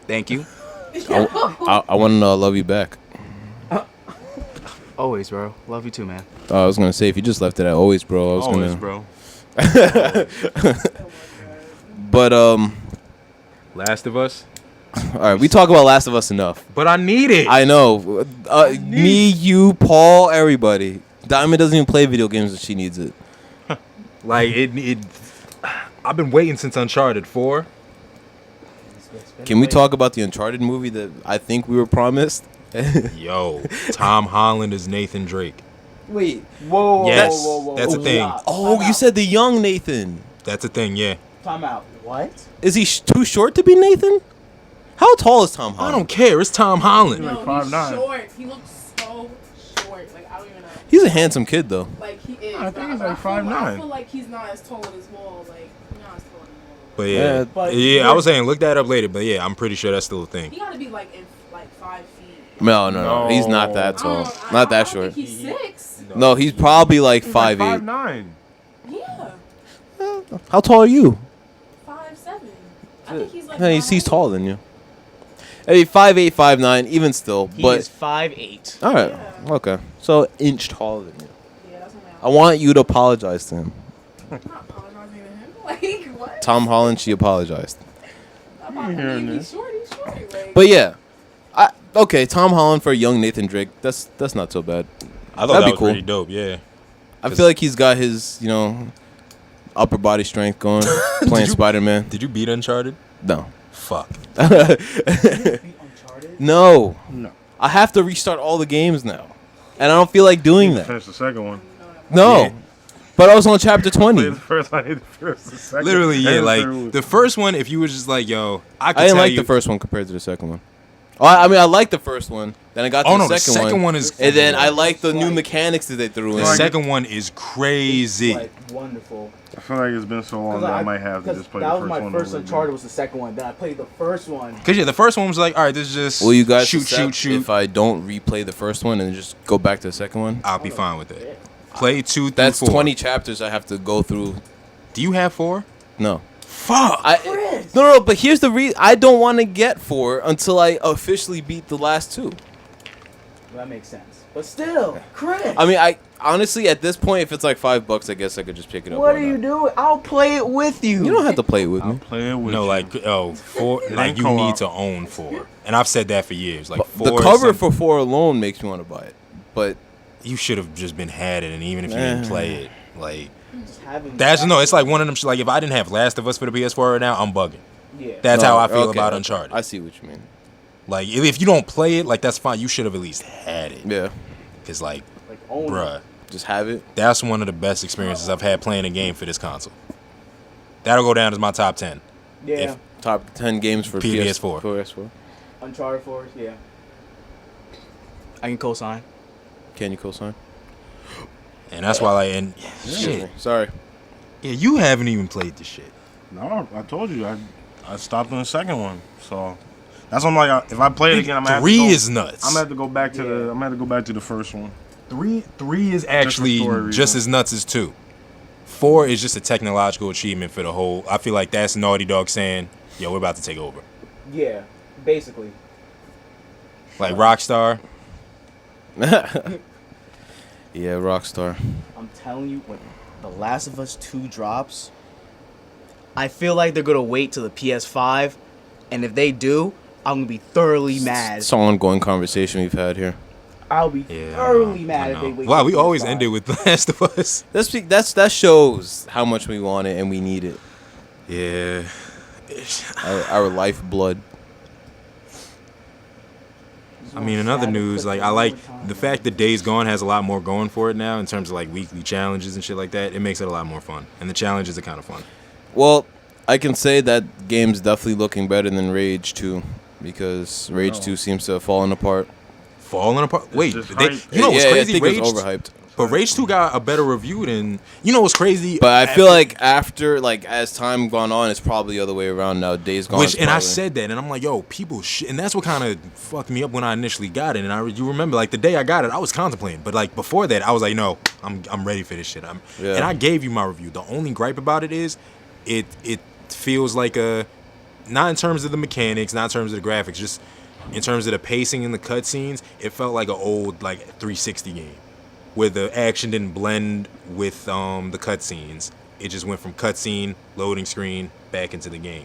Thank you. I want to love you back. Always, bro. Love you too, man. I was going to say, if you just left it at always, bro, I was Always, going bro. to. But, Last of Us. all right, we talk about Last of Us enough. But I need it. I know. Me, you, Paul, everybody. Diamond doesn't even play video games and she needs it. Like it. I've been waiting since Uncharted 4. Can we talk about the Uncharted movie that I think we were promised? Yo, Tom Holland is Nathan Drake. Wait. Whoa. Yes, whoa. that's a thing. Oh, you said the young Nathan. That's a thing, yeah. Time out. What? Is he too short to be Nathan? How tall is Tom I Holland? don't care. It's Tom Holland. No, like he's 5'9". short. He looks so short. Like, I don't even know. He's a handsome kid, though. Like, he is. I but think he's but like I feel- 5'9". I feel like he's not as tall as Wall. Like, not as tall as Wall. But yeah, But I was saying look that up later. But yeah, I'm pretty sure that's still a thing. He gotta be like in like 5 feet. No. He's not that tall. Not that short. Think he's 6. No, he's probably like He's like 5'8". 5'9". Yeah, How tall are you? 5'7". I think he's like. He's taller than you. I mean, 5'8", 5'9", even still. He But is 5'8". all right, Yeah. okay. So inch taller than you. Yeah, that's what I want you to apologize to him. I'm not apologizing to him. Like what? Tom Holland, she apologized. I mean, he's short. He's short. Like, But yeah, okay. Tom Holland for young Nathan Drake. That's not so bad. I thought That'd that be was cool. pretty dope. Yeah. I feel like he's got his upper body strength going. Playing you- Spider-Man. Did you beat Uncharted? No. Fuck. No. No. I have to restart all the games now, and I don't feel like doing that. Finish the second one. No. Yeah. But I was on chapter Play 20. the first. I need the first. The second. Literally, yeah. and the Like third was- the first one, if you were just like, yo, I could I didn't tell like you. the first one compared to the second one. Oh, I mean, I liked the first one. Then I got to Oh the no, the second second one is. And then I liked the new mechanics that they threw The in. second one is crazy. Like wonderful. I feel like it's been so long that I might have to just play the that first was my one. first over again. Uncharted. Was the second one. Then I played the first one. Cause yeah, the first one was like, all right, this is just Will you guys shoot. if I don't replay the first one and just go back to the second one? I'll be fine with it. Play 2 through That's 4. 20 chapters I have to go through. Do you have 4? No. Fuck. No, but here's the reason. I don't want to get 4 until I officially beat the last 2. That makes sense. But still, Chris. I mean, I honestly, at this point, if it's like $5, I guess I could just pick it up. What Why are you not? doing? I'll play it with you. You don't have to play it with I'll me. play it with No, you. like 4. It Like ain't you co-op. need to own 4, and I've said that for years. Like But 4. the is cover something- for 4 alone makes me want to buy it. But you should have just been had it, and even if you didn't play it, like Just having that's that- no. It's like one of them. Like if I didn't have Last of Us for the PS4 right now, I'm bugging. Yeah. That's No, how I feel okay, about okay. Uncharted. I see what you mean. Like if you don't play it, like that's fine. You should have at least had it. Yeah, Cause like, Like own it. bruh, just have it. that's one of the best experiences I've had playing a game for this console. That'll go down as my top 10. Yeah. If- Top 10 games for PS4. PS4. Uncharted 4. Yeah. I can co-sign. Can you co-sign? And that's why like and shit. Sorry. Yeah, you haven't even played the shit. No, I told you I stopped on the second one, so that's why I'm like, if I play it again, I'm gonna have to 3 go, is nuts. I'm gonna have to go back to Yeah. the. I'm gonna have to go back to the first one. 3 is for actually story just reasons. as nuts as 2. 4 is just a technological achievement for the whole. I feel like that's Naughty Dog saying, "Yo, we're about to take over." Yeah. Basically. Like Rockstar. Yeah, Rockstar. I'm telling you, when The Last of Us 2 drops, I feel like they're gonna wait till the PS5, and if they do, I'm gonna be thoroughly mad. It's an ongoing conversation we've had here. I'll be Yeah, thoroughly I mad if know. they wait. Wow, till we always PS5. ended with The Last of Us. That shows how much we want it and we need it. Yeah. Our lifeblood. I mean, in other news, like I like the fact that Days Gone has a lot more going for it now in terms of like weekly challenges and shit like that. It makes it a lot more fun, and the challenges are kind of fun. Well, I can say that game's definitely looking better than Rage 2 because Rage 2 seems to have fallen apart. Falling apart. Wait, just they, hype. you know what's Yeah, crazy? I think Rage, it was overhyped. but Rage 2 got a better review than you know what's crazy. But I feel like after, like, as time gone on, it's probably the other way around now. Days Gone. And I said that, and I'm like, yo, people shit, and that's what kind of fucked me up when I initially got it. And you remember, like the day I got it, I was contemplating, but like before that, I was like, no, I'm ready for this shit. Yeah. And I gave you my review. The only gripe about it is, it feels like not in terms of the mechanics, not in terms of the graphics, just in terms of the pacing and the cutscenes, it felt like an old like 360 game, where the action didn't blend with the cutscenes. It just went from cutscene, loading screen, back into the game.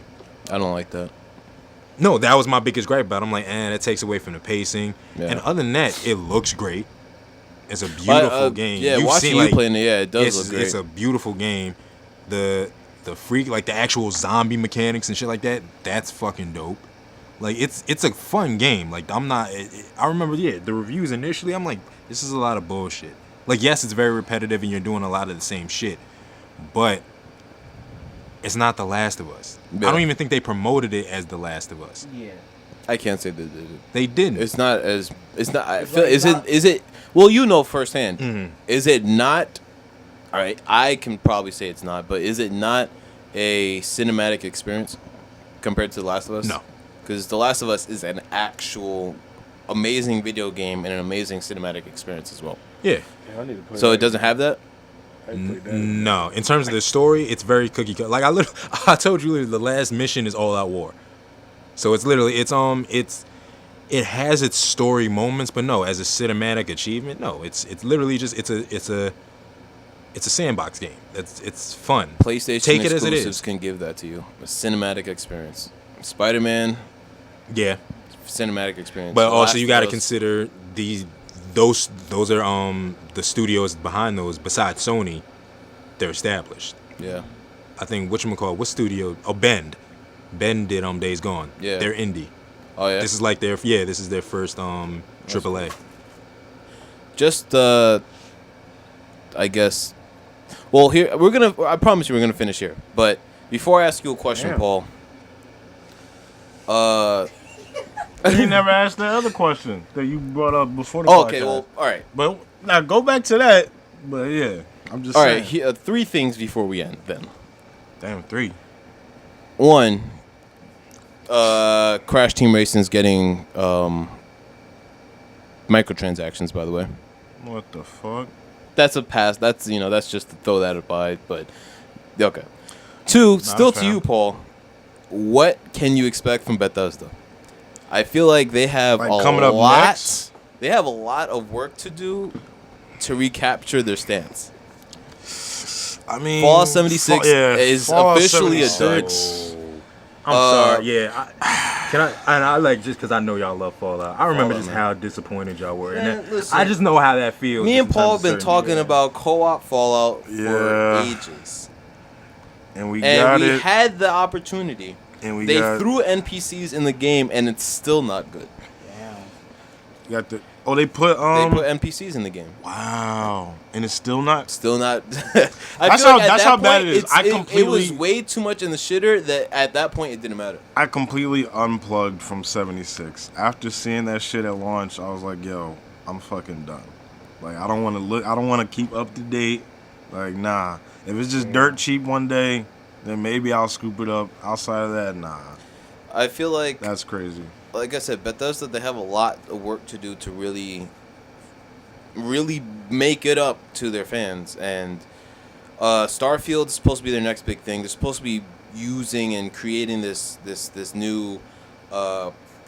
I don't like that. No, that was my biggest gripe about it. I'm like, that takes away from the pacing. Yeah. And other than that, it looks great. It's a beautiful game. Yeah, You've watching seen, you like, playing it, yeah, it does look great. It's a beautiful game. The freak, like the actual zombie mechanics and shit like that, that's fucking dope. Like it's a fun game. Like I remember, the reviews initially, I'm like, this is a lot of bullshit. Like, yes, it's very repetitive and you're doing a lot of the same shit, but it's not The Last of Us. Yeah. I don't even think they promoted it as The Last of Us. Yeah. I can't say they did it. They didn't. It's not as. It's not. I It's feel. like Is not- it? Is it? Well, you know firsthand. Mhm. Is it not? All right, I can probably say it's not, but is it not a cinematic experience compared to The Last of Us? No. Because The Last of Us is an actual amazing video game and an amazing cinematic experience as well. Yeah. Yeah, I need to play So that. it doesn't have that. I ain't played that. No, in terms of the story, it's very cookie cutter. Like I told you, literally, the last mission is all out war. So it's literally it has its story moments, but no, as a cinematic achievement, no, it's literally just it's a sandbox game. It's fun. PlayStation Take it as exclusives it is. can give that to you. A cinematic experience. Spider-Man, Yeah, cinematic experience. but The also Last you of got to Us- consider those are the studios behind those. Besides Sony, they're established. Yeah. I think what studio? Oh, Bend did Days Gone. Yeah. They're indie. Oh yeah. This is their first AAA. Just I guess. Well, here I promise you we're gonna finish here. But before I ask you a question, Damn. Paul. You never asked the other question that you brought up before the Oh, podcast. okay. Well, all right. But now go back to that. But yeah, I'm just All saying. right. Three things before we end. Then Damn, 3. one. Crash Team Racing's getting microtransactions. By the way, What the fuck? that's a pass. That's that's just to throw that aside. But okay. Two. Still to fam. you, Paul. What can you expect from Bethesda? I feel like they have Like, a coming up lot. next? They have a lot of work to do to recapture their stance. I mean, Fallout 76 is Fallout officially a 76. dud. I'm sorry. Yeah. I like just because I know y'all love Fallout. I remember Fallout, just man. how disappointed y'all were. Man, And listen. I just know how that feels. Me just and in Paul terms have of been certain- talking about co-op Fallout for Yeah. ages. And we And got we it. had the opportunity. and we They got, threw NPCs in the game and it's still not good. Damn. got the. Oh, they put They put NPCs in the game. Wow, and it's still not. Still not. That's I feel how- like at that's that how bad point, it is. it's- I it was completely- way too much in the shitter that at that point it didn't matter. I completely unplugged from 76. After seeing that shit at launch, I was like, yo, I'm fucking done. Like, I don't want to look. I don't want to keep up to date. Like, nah. If it's just dirt cheap one day, then maybe I'll scoop it up. Outside of that, nah. I feel like That's crazy. like I said, Bethesda, they have a lot of work to do to really make it up to their fans. And Starfield is supposed to be their next big thing. They're supposed to be using and creating this new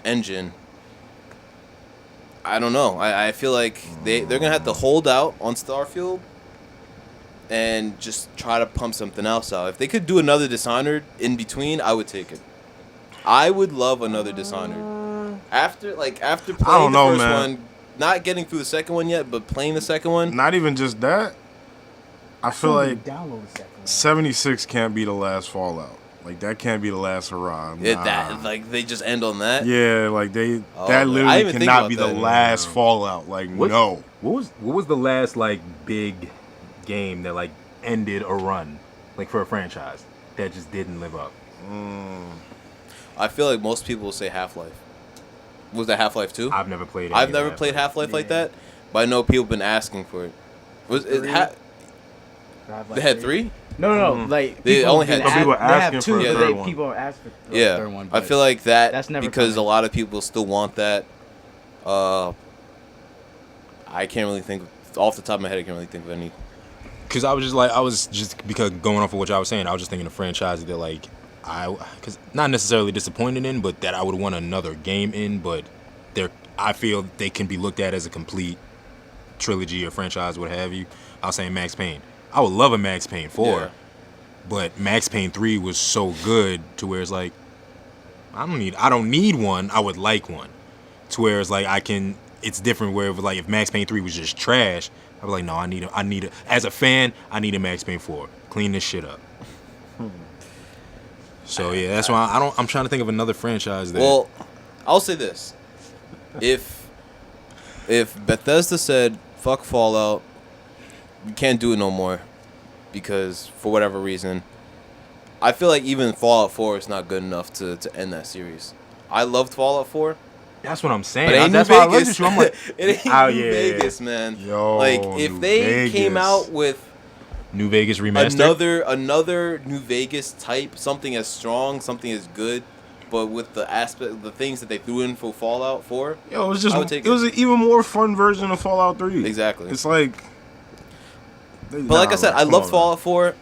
engine. I don't know. I feel like they're gonna have to hold out on Starfield and just try to pump something else out. If they could do another Dishonored in between, I would take it. I would love another Dishonored. After playing don't know, the first man. one, not getting through the second one yet, but playing the second one. Not even just that. I feel like download the second one. 76 can't be the last Fallout. Like that can't be the last hurrah. Nah. That like they just end on that. Yeah, like they Oh, that I literally didn't think cannot about be the that. last Fallout. Like no. What was the last like big game that like ended a run like for a franchise that just didn't live up? I feel like most people will say Half-Life. Was that Half-Life 2? I've never played. I've never played Half-Life like that, but I know people have been asking for it. Was it? They had 3? No, like They people only been had- Some people they have asking for 2, a but third they one. people are asking for the Yeah, third one. I but feel like that that's never because coming. a lot of people still want that. I can't really think off the top of my head. I can't really think of any. Because because going off of what y'all was saying, I was just thinking of franchises that like because not necessarily disappointed in, but that I would want another game in. But I feel they can be looked at as a complete trilogy or franchise, what have you. I was saying Max Payne. I would love a Max Payne 4, Yeah. but Max Payne 3 was so good to where it's like I don't need one. I would like one. To where it's like it's different where it was like if Max Payne 3 was just trash, I'd be like, no, I need a as a fan, I need a Max Payne 4. Clean this shit up. So yeah, that's why I'm trying to think of another franchise that Well, I'll say this: if Bethesda said "fuck Fallout," we can't do it no more because for whatever reason, I feel like even Fallout 4 is not good enough to end that series. I loved Fallout 4. that's what I'm saying. But it ain't That's New why I looked Vegas. at you. I'm like, It ain't oh, New yeah. Vegas, man. Yo, like if New they came Vegas. out with New Vegas remastered. another New Vegas type, something as strong, something as good, but with the things that they threw in for Fallout 4. Yo, it was I just would take it was an even more fun version of Fallout 3. Exactly. It's like But like I said, I love Fallout 4.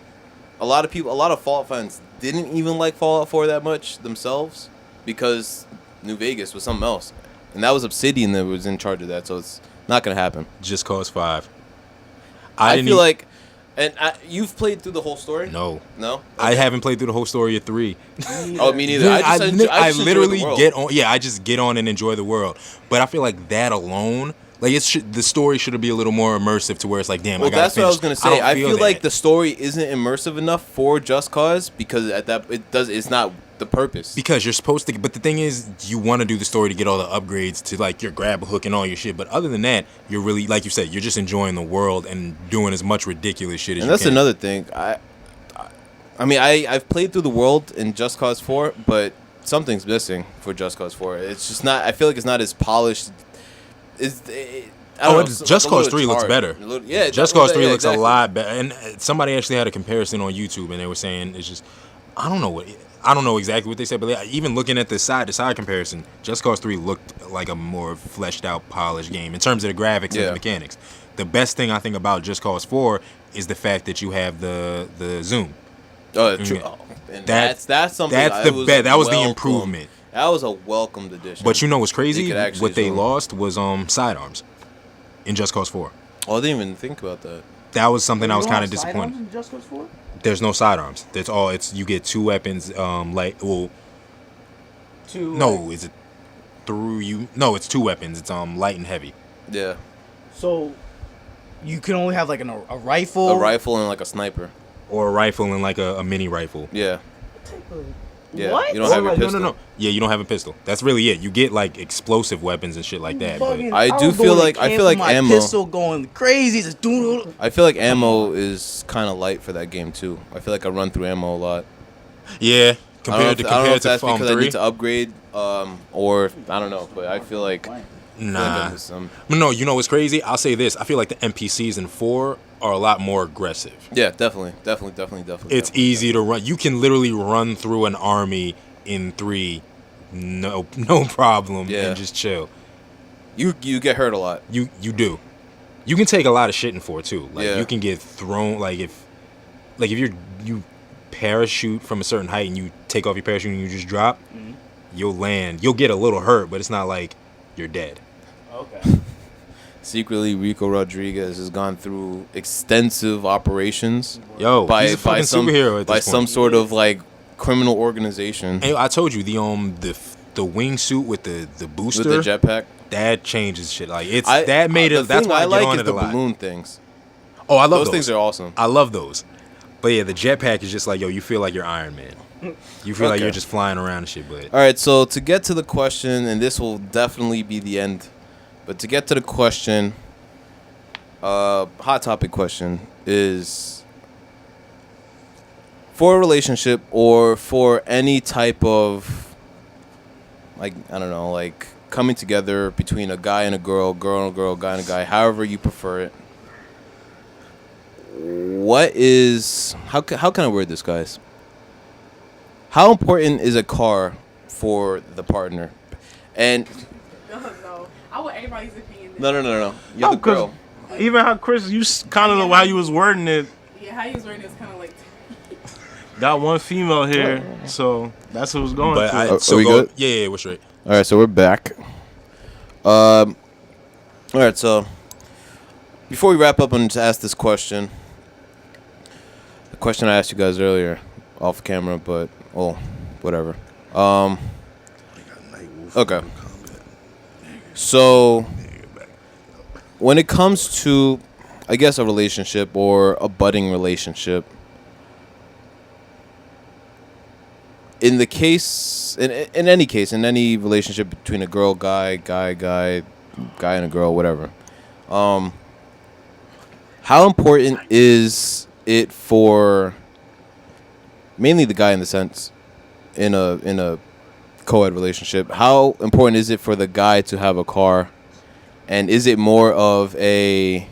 A lot of Fallout fans didn't even like Fallout 4 that much themselves because New Vegas was something else. And that was Obsidian that was in charge of that, so it's not going to happen. Just Cause 5. I feel like, and you've played through the whole story? No. No? I haven't played through the whole story of 3. Oh, me neither. I just enjoy literally the world. get on. Yeah, I just get on and enjoy the world. But I feel like that alone, like the story should be a little more immersive to where it's like, damn. Well, I gotta that's what I was finish. gonna say. I don't feel like that. the story isn't immersive enough for Just Cause because it's not the purpose. Because you're supposed to, but the thing is, you want to do the story to get all the upgrades to like your grab hook and all your shit. But other than that, you're really, like you said, you're just enjoying the world and doing as much ridiculous shit as And you that's can. another thing. I've played through the world in Just Cause 4, but something's missing for Just Cause 4. It's just not. I feel like it's not as polished. Just Cause 3 looks better. Yeah, Just Cause 3 looks exactly. a lot better. And somebody actually had a comparison on YouTube, and they were saying it's just, I don't know exactly what they said, but even looking at the side to side comparison, Just Cause 3 looked like a more fleshed out, polished game in terms of the graphics and the mechanics. The best thing I think about Just Cause 4 is the fact that you have the zoom. Oh, true. Yeah. Oh, and That's something. that's the best. That was the improvement. That was a welcomed addition. But you know what's crazy? They could actually What they zoom. lost was sidearms in Just Cause 4. Oh, I didn't even think about that. That was something I was You don't kind of have disappointed. sidearms in Just Cause 4? There's no sidearms. That's all. It's you get 2 weapons. Is it through you? No, it's 2 weapons. It's light and heavy. Yeah, So you can only have like a rifle. a rifle and like a sniper. Or a rifle and like a mini rifle. Yeah. Yeah. What? You don't have your No, pistol. no. Yeah, you don't have a pistol. That's really it. You get like explosive weapons and shit like that. But I do feel like my ammo. pistol going crazy. Just doing. I feel like ammo is kind of light for that game too. I feel like I run through ammo a lot. yeah, I don't know if compared to that's because I 3. need to upgrade, or I don't know. But I feel like Nah. some. No, you know what's crazy? I'll say this. I feel like the NPCs in 4 are a lot more aggressive. Yeah, definitely. It's easy to run. You can literally run through an army in 3, no problem, Yeah. and just chill. You get hurt a lot. You do. You can take a lot of shit in 4 too. Like Yeah. you can get thrown. Like if you parachute from a certain height and you take off your parachute and you just drop, you'll land. You'll get a little hurt, but it's not like you're dead. Okay. Secretly, Rico Rodriguez has gone through extensive operations Yo, by he's a fucking some superhero at this by point. some sort of like criminal organization Hey, I told you the wingsuit with the booster. with the jetpack. that changes shit. Like it's I, that made the it. That's thing why I I get like on is it the a lot. balloon things. Oh, I love Those things are awesome. I love those. But yeah, the jetpack is just like, yo, you feel like you're Iron Man. You feel like Okay. you're just flying around and shit. But All right, so to get to the question, and this will definitely be the end, but to get to the question, hot topic question is for a relationship or for any type of, like, I don't know, like coming together between a guy and a girl, girl and a girl, guy and a guy, however you prefer it. What is how can I word this, guys? How important is a car for the partner? And No. I want everybody's opinion. no. You're No, the 'cause girl. even how Chris, you kind of know how you was wording it. Yeah, how you was wording it was kind of like. Got one female here, so that's who was going but to. I Are so we go, good? yeah, we're straight. All right, so we're back. All right, so before we wrap up, I'm to ask this question. The question I asked you guys earlier, off camera, but whatever. Okay. So when it comes to, I guess, a relationship or a budding relationship, in the case, in any case, in any relationship between a girl, guy and a girl, whatever, how important is it for mainly the guy in the sense in a co-ed relationship? How important is it for the guy to have a car, and is it more of a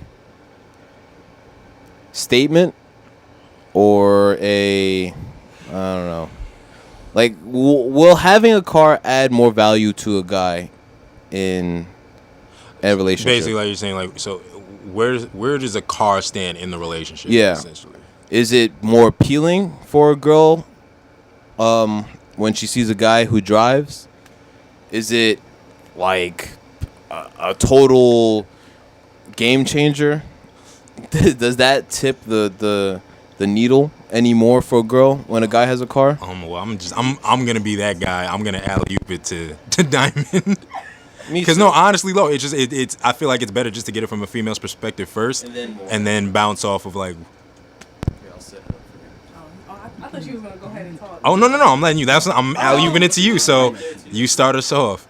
statement or a, I don't know, like will having a car add more value to a guy in a relationship? Basically, like you're saying, like, so where does a car stand in the relationship? Yeah. Essentially. Is it more appealing for a girl when she sees a guy who drives? Is it like a total game changer? Does that tip the needle anymore for a girl when a guy has a car? Well, I'm gonna be that guy. I'm gonna alley-oop it to Diamond. Because no, honestly, though, it's I feel like it's better just to get it from a female's perspective first, and then bounce off of like. I thought you was gonna go ahead and talk. Oh no, I'm letting you. I'm alley-ooping it to you. So you start us off.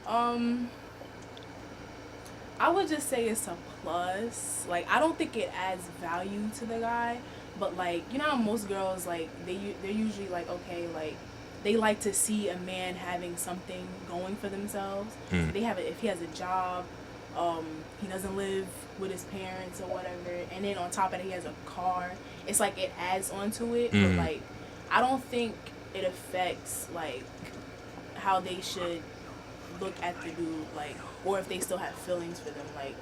I would just say it's a plus. Like, I don't think it adds value to the guy, but like, you know how most girls, like, they're usually like, okay, like, they like to see a man having something going for themselves. So they have if he has a job, he doesn't live with his parents or whatever, and then on top of it he has a car. It's like it adds onto it, but like, I don't think it affects like how they should look at the dude, like, or if they still have feelings for them, like,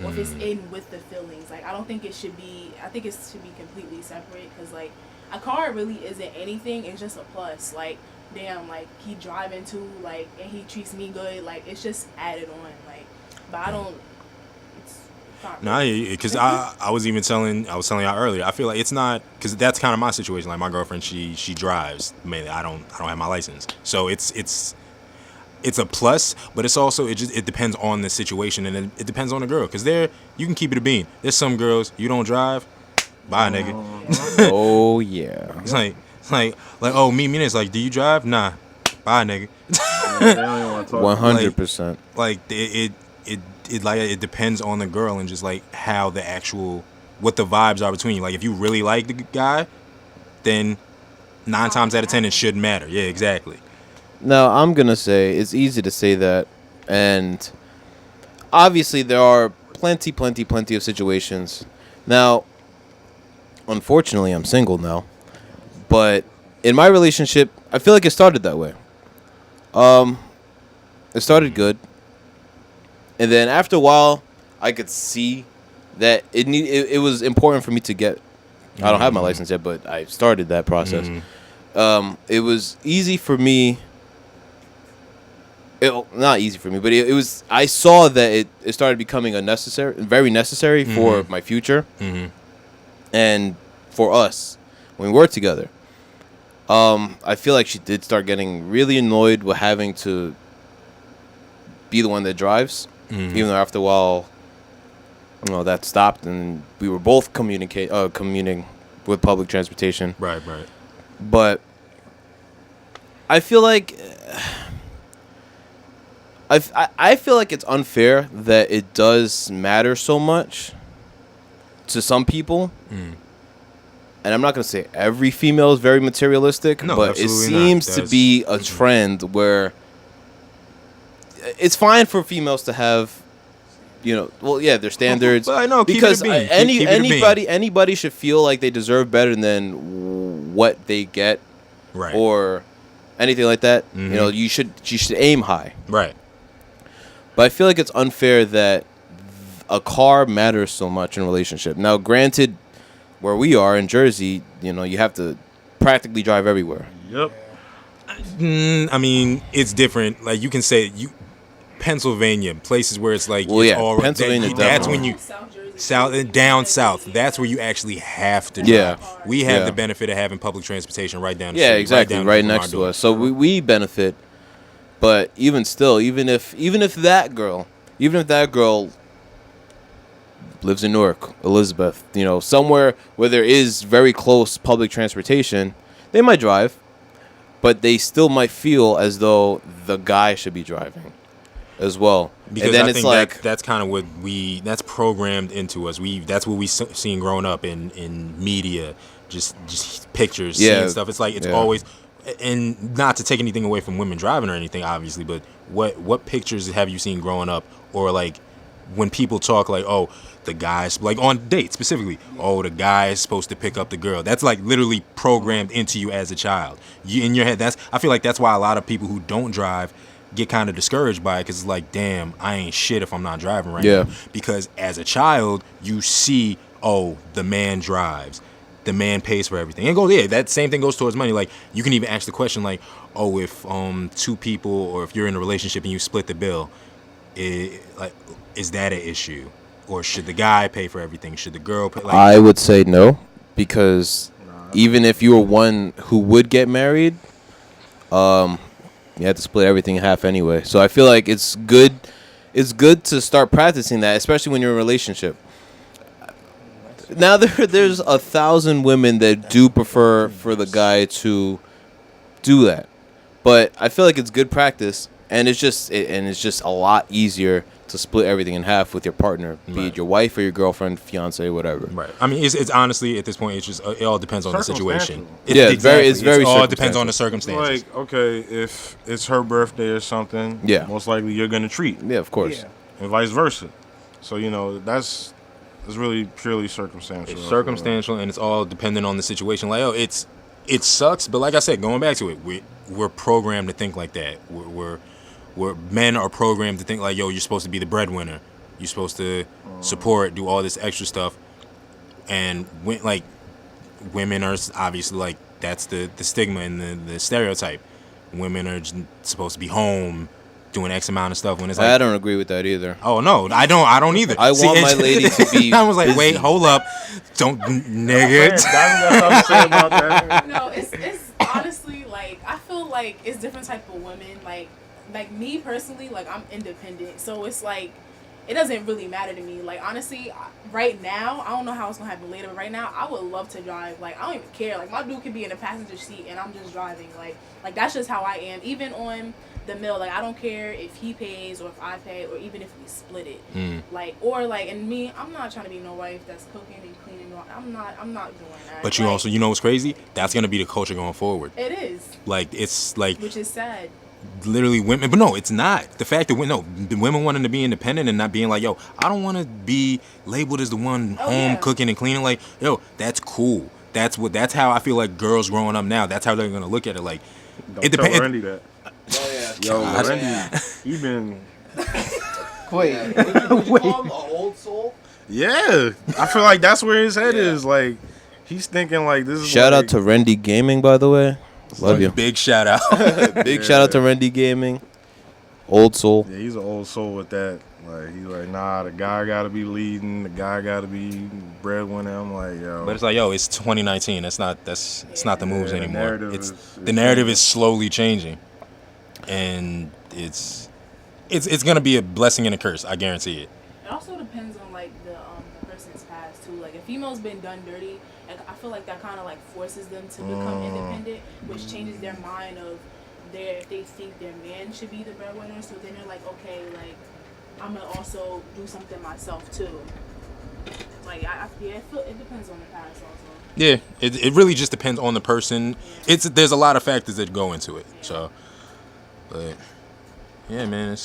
or if it's in with the feelings. Like, I don't think it should be. I think it should be completely separate, because like, a car really isn't anything. It's just a plus. Like, damn, like, he driving too, like, and he treats me good. Like, it's just added on. Like, but I don't. It's not Nah, really. because I was telling y'all earlier. I feel like it's not, because that's kind of my situation. Like, my girlfriend, she drives mainly. I don't have my license, so it's a plus, but it's also it depends on the situation, and it depends on the girl. Because you can keep it a bean. There's some girls, you don't drive, bye, nigga. Oh yeah. It's like oh, me it's like, do you drive? Nah, bye, nigga. They don't even want to talk. 100%. Like it depends on the girl, and just like how what the vibes are between you. Like, if you really like the guy, then 9 times out of 10 it shouldn't matter. Yeah, exactly. Now, I'm going to say it's easy to say that, and obviously there are plenty of situations. Now, unfortunately, I'm single now, but in my relationship, I feel like it started that way. It started good, and then after a while, I could see that it was important for me to get. I don't have my license yet, but I started that process. It was easy for me. Not easy for me, but it was. I saw that it started becoming very necessary for my future, and for us when we were together. I feel like she did start getting really annoyed with having to be the one that drives, Even though after a while, that stopped, and we were both communing with public transportation. Right. But I feel like I feel like it's unfair that it does matter so much to some people. And I'm not going to say every female is very materialistic, No, but it absolutely seems not. to be a trend where it's fine for females to have, their standards. But I know, keep because it a bean. Keep it a bean. anybody should feel like they deserve better than what they get, Right. or anything like that. Mhm. You should aim high. Right. But I feel like it's unfair that a car matters so much in a relationship. Now, granted, where we are in Jersey, you have to practically drive everywhere. Yep. I mean, it's different. Like, you can say Pennsylvania, places where it's like, Well, it's yeah, all Pennsylvania that's when South Jersey. down south. That's where you actually have to drive. Yeah. We have Yeah. the benefit of having public transportation right down the Yeah, street. exactly, down right from our next to door. us. So we benefit. But even still, even if that girl lives in Newark, Elizabeth, somewhere where there is very close public transportation, they might drive, but they still might feel as though the guy should be driving as well. Because and then I it's think like, that's kind of what that's programmed into us. That's what we seen growing up in media, just pictures, seeing stuff. It's like it's always, and not to take anything away from women driving or anything, obviously, but what pictures have you seen growing up, or like when people talk like, oh, the guy's like on dates specifically, oh, the guy is supposed to pick up the girl. That's like literally programmed into you as a child. You in your head. I feel like that's why a lot of people who don't drive get kind of discouraged by it, because it's like, damn, I ain't shit if I'm not driving right now. Because as a child, you see, oh, the man drives, the man pays for everything, and that same thing goes towards money. Like, you can even ask the question like, oh, if two people, or if you're in a relationship and you split the bill, is that an issue, or should the guy pay for everything? Should the girl pay? Like, I would say no, because even if you were one who would get married, you have to split everything in half anyway. So I feel like it's good to start practicing that, especially when you're in a relationship. Now there's 1,000 women that do prefer for the guy to do that, but I feel like it's good practice, and it's just a lot easier to split everything in half with your partner, be it your wife or your girlfriend, fiance, whatever. Right. I mean, it's honestly, at this point, it's just it all depends on the situation. Circumstantial. It's very It all depends on the Circumstantial. circumstances. Like, okay, if it's her birthday or something, most likely you're gonna treat. Yeah, of course. And vice versa. So that's really purely circumstantial. It's circumstantial, and it's all dependent on the situation. Like, it sucks, but like I said, going back to it, we're programmed to think like that. Where men are programmed to think like, yo, you're supposed to be the breadwinner, you're supposed to support, do all this extra stuff, and women are obviously like, that's the stigma and the stereotype. Women are supposed to be home doing X amount of stuff, when it's like, I don't agree with that either. Oh no, I don't either. I want my lady to be I was like, busy. wait, hold up, don't, nigga. No, it's honestly, like, I feel like it's different type of women. Like me personally, like, I'm independent, so it's like, it doesn't really matter to me. Like, honestly, right now, I don't know how it's gonna happen later, but right now, I would love to drive. Like, I don't even care. Like, my dude could be in the passenger seat and I'm just driving. Like that's just how I am. Even on the meal, like, I don't care if he pays or if I pay, or even if we split it. And me, I'm not trying to be no wife that's cooking and cleaning. I'm not doing that. But you also, what's crazy? That's gonna be the culture going forward. It is. Like, it's like, which is sad. Literally women, but no, it's not. The fact that the women wanting to be independent and not being like, yo, I don't want to be labeled as the one home cooking and cleaning. Like, yo, that's cool. That's how I feel like girls growing up now. That's how they're gonna look at it. Like, it depends. Tell Randy that. Oh yeah, yo, Randy, he been. Wait, would you call him an old soul? Yeah, I feel like that's where his head is. Like, he's thinking like this is. Shout out to Randy Gaming, by the way. Love you. Big shout out. Big shout out to Randy Gaming. Old soul. Yeah, he's an old soul with that. Like, he's like, nah, the guy gotta be leading, the guy gotta be breadwinner. I'm like, yo. But it's like, yo, it's 2019. It's not the moves anymore. The narrative is slowly changing, and it's gonna be a blessing and a curse. I guarantee it. It also depends on like the person's past too. Like if female's been done dirty, like I feel like that kind of like forces them to become independent, which changes their mind of if they think their man should be the breadwinner. So then they're like, okay, like I'm gonna also do something myself too. Like it depends on the past also. Yeah, it really just depends on the person. There's a lot of factors that go into it. So, but yeah, man,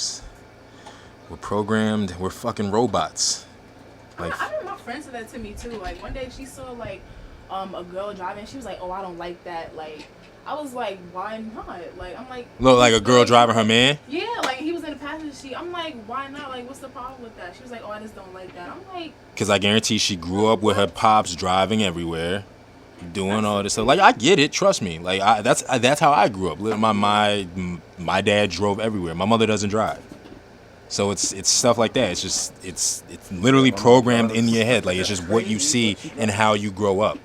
we're programmed. We're fucking robots. Like I remember my friend said that to me too. Like one day she saw like a girl driving. She was like, "Oh, I don't like that." Like I was like, "Why not?" Like I'm like, look like a girl driving her man. Yeah, like he was in the passenger seat. I'm like, "Why not? Like what's the problem with that?" She was like, "Oh, I just don't like that." I'm like, because I guarantee she grew up with her pops driving everywhere, doing all this stuff. Like I get it, trust me. Like that's how I grew up. My dad drove everywhere. My mother doesn't drive. So it's stuff like that. It's just it's literally programmed in your head. Like it's just what you see and how you grow up.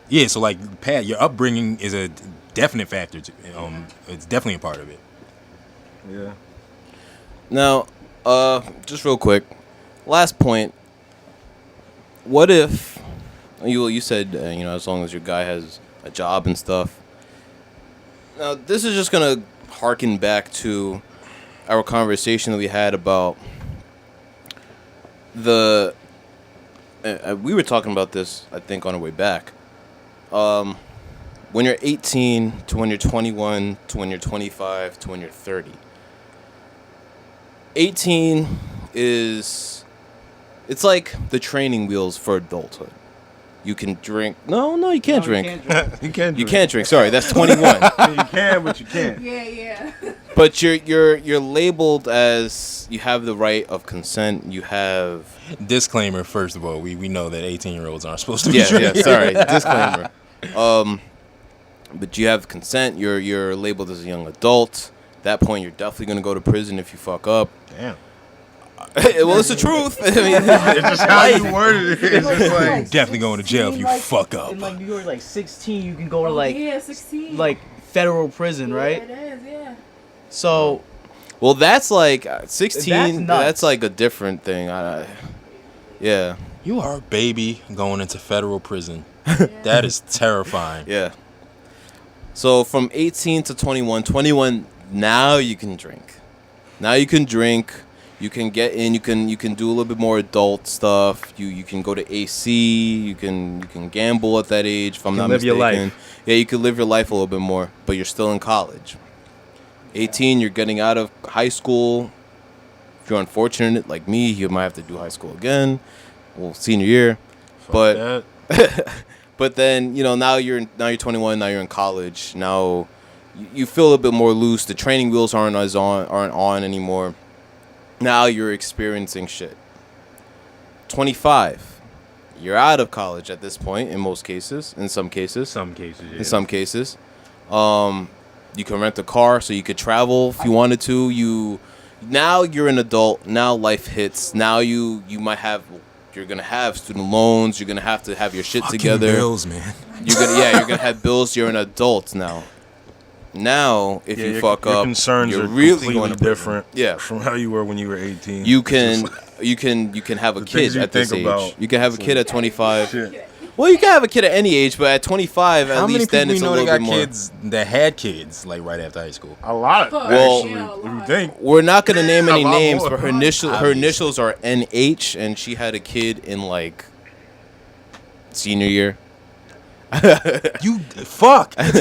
Yeah, so like Pat, your upbringing is a definite factor. It's definitely a part of it. Yeah. Now, just real quick, last point. What if you said as long as your guy has a job and stuff. Now this is just gonna harken back to our conversation that we had about we were talking about this, I think, on our way back. When you're 18 to when you're 21 to when you're 25 to when you're 30. 18 it's like the training wheels for adulthood. You can drink. No, you can't drink. You can't drink. Sorry, that's 21. You can, but you can't. yeah. But you're labeled as you have the right of consent. You have Disclaimer, first of all, we know that 18-year-olds aren't supposed to be drinking. Yeah, sorry. Disclaimer. But you have consent. You're labeled as a young adult. At that point, you're definitely gonna go to prison if you fuck up. Damn. Well, it's the truth. I mean, It's just how you worded it. It's just like Definitely going to jail if you fuck up. In like New York, like 16, you can go to like 16. like federal prison, right? Yeah, it is, yeah. So well, that's like 16. That's nuts. That's like a different thing. Yeah. You are a baby going into federal prison. That is terrifying. Yeah. So from 18 to 21, now you can drink. Now you can drink. You can get in. You can do a little bit more adult stuff. You can go to AC. You can gamble at that age. If I'm not live your mistaken. life. Yeah, you can live your life a little bit more, but you're still in college. 18, you're getting out of high school. If you're unfortunate like me, you might have to do high school again. Well, senior year. fuck But that. but then now you're 21. Now you're in college. Now you feel a bit more loose. The training wheels aren't on anymore. Now you're experiencing shit. 25. You're out of college at this point in most cases. In some cases. Yeah. In some cases. You can rent a car so you could travel if you wanted to. Now you're an adult. Now life hits. Now you're gonna have student loans. You're gonna have to have your shit Fucking together. bills, man. You're gonna have bills. You're an adult now. Now, if you fuck your up, concerns you're are really completely going to prison. different. Yeah. From how you were when you were 18. You It's can just have a the kid things you at this think age. about. You can have a kid at 25. shit. Well, you can have a kid at any age, but at 25, How at many least people then it's you a know that little got bit more. kids that had kids like right after high school? A lot. Well, Actually, if you think. We're not gonna name any A lot names, more. but her initials are NH, and she had a kid in like senior year. You fuck. You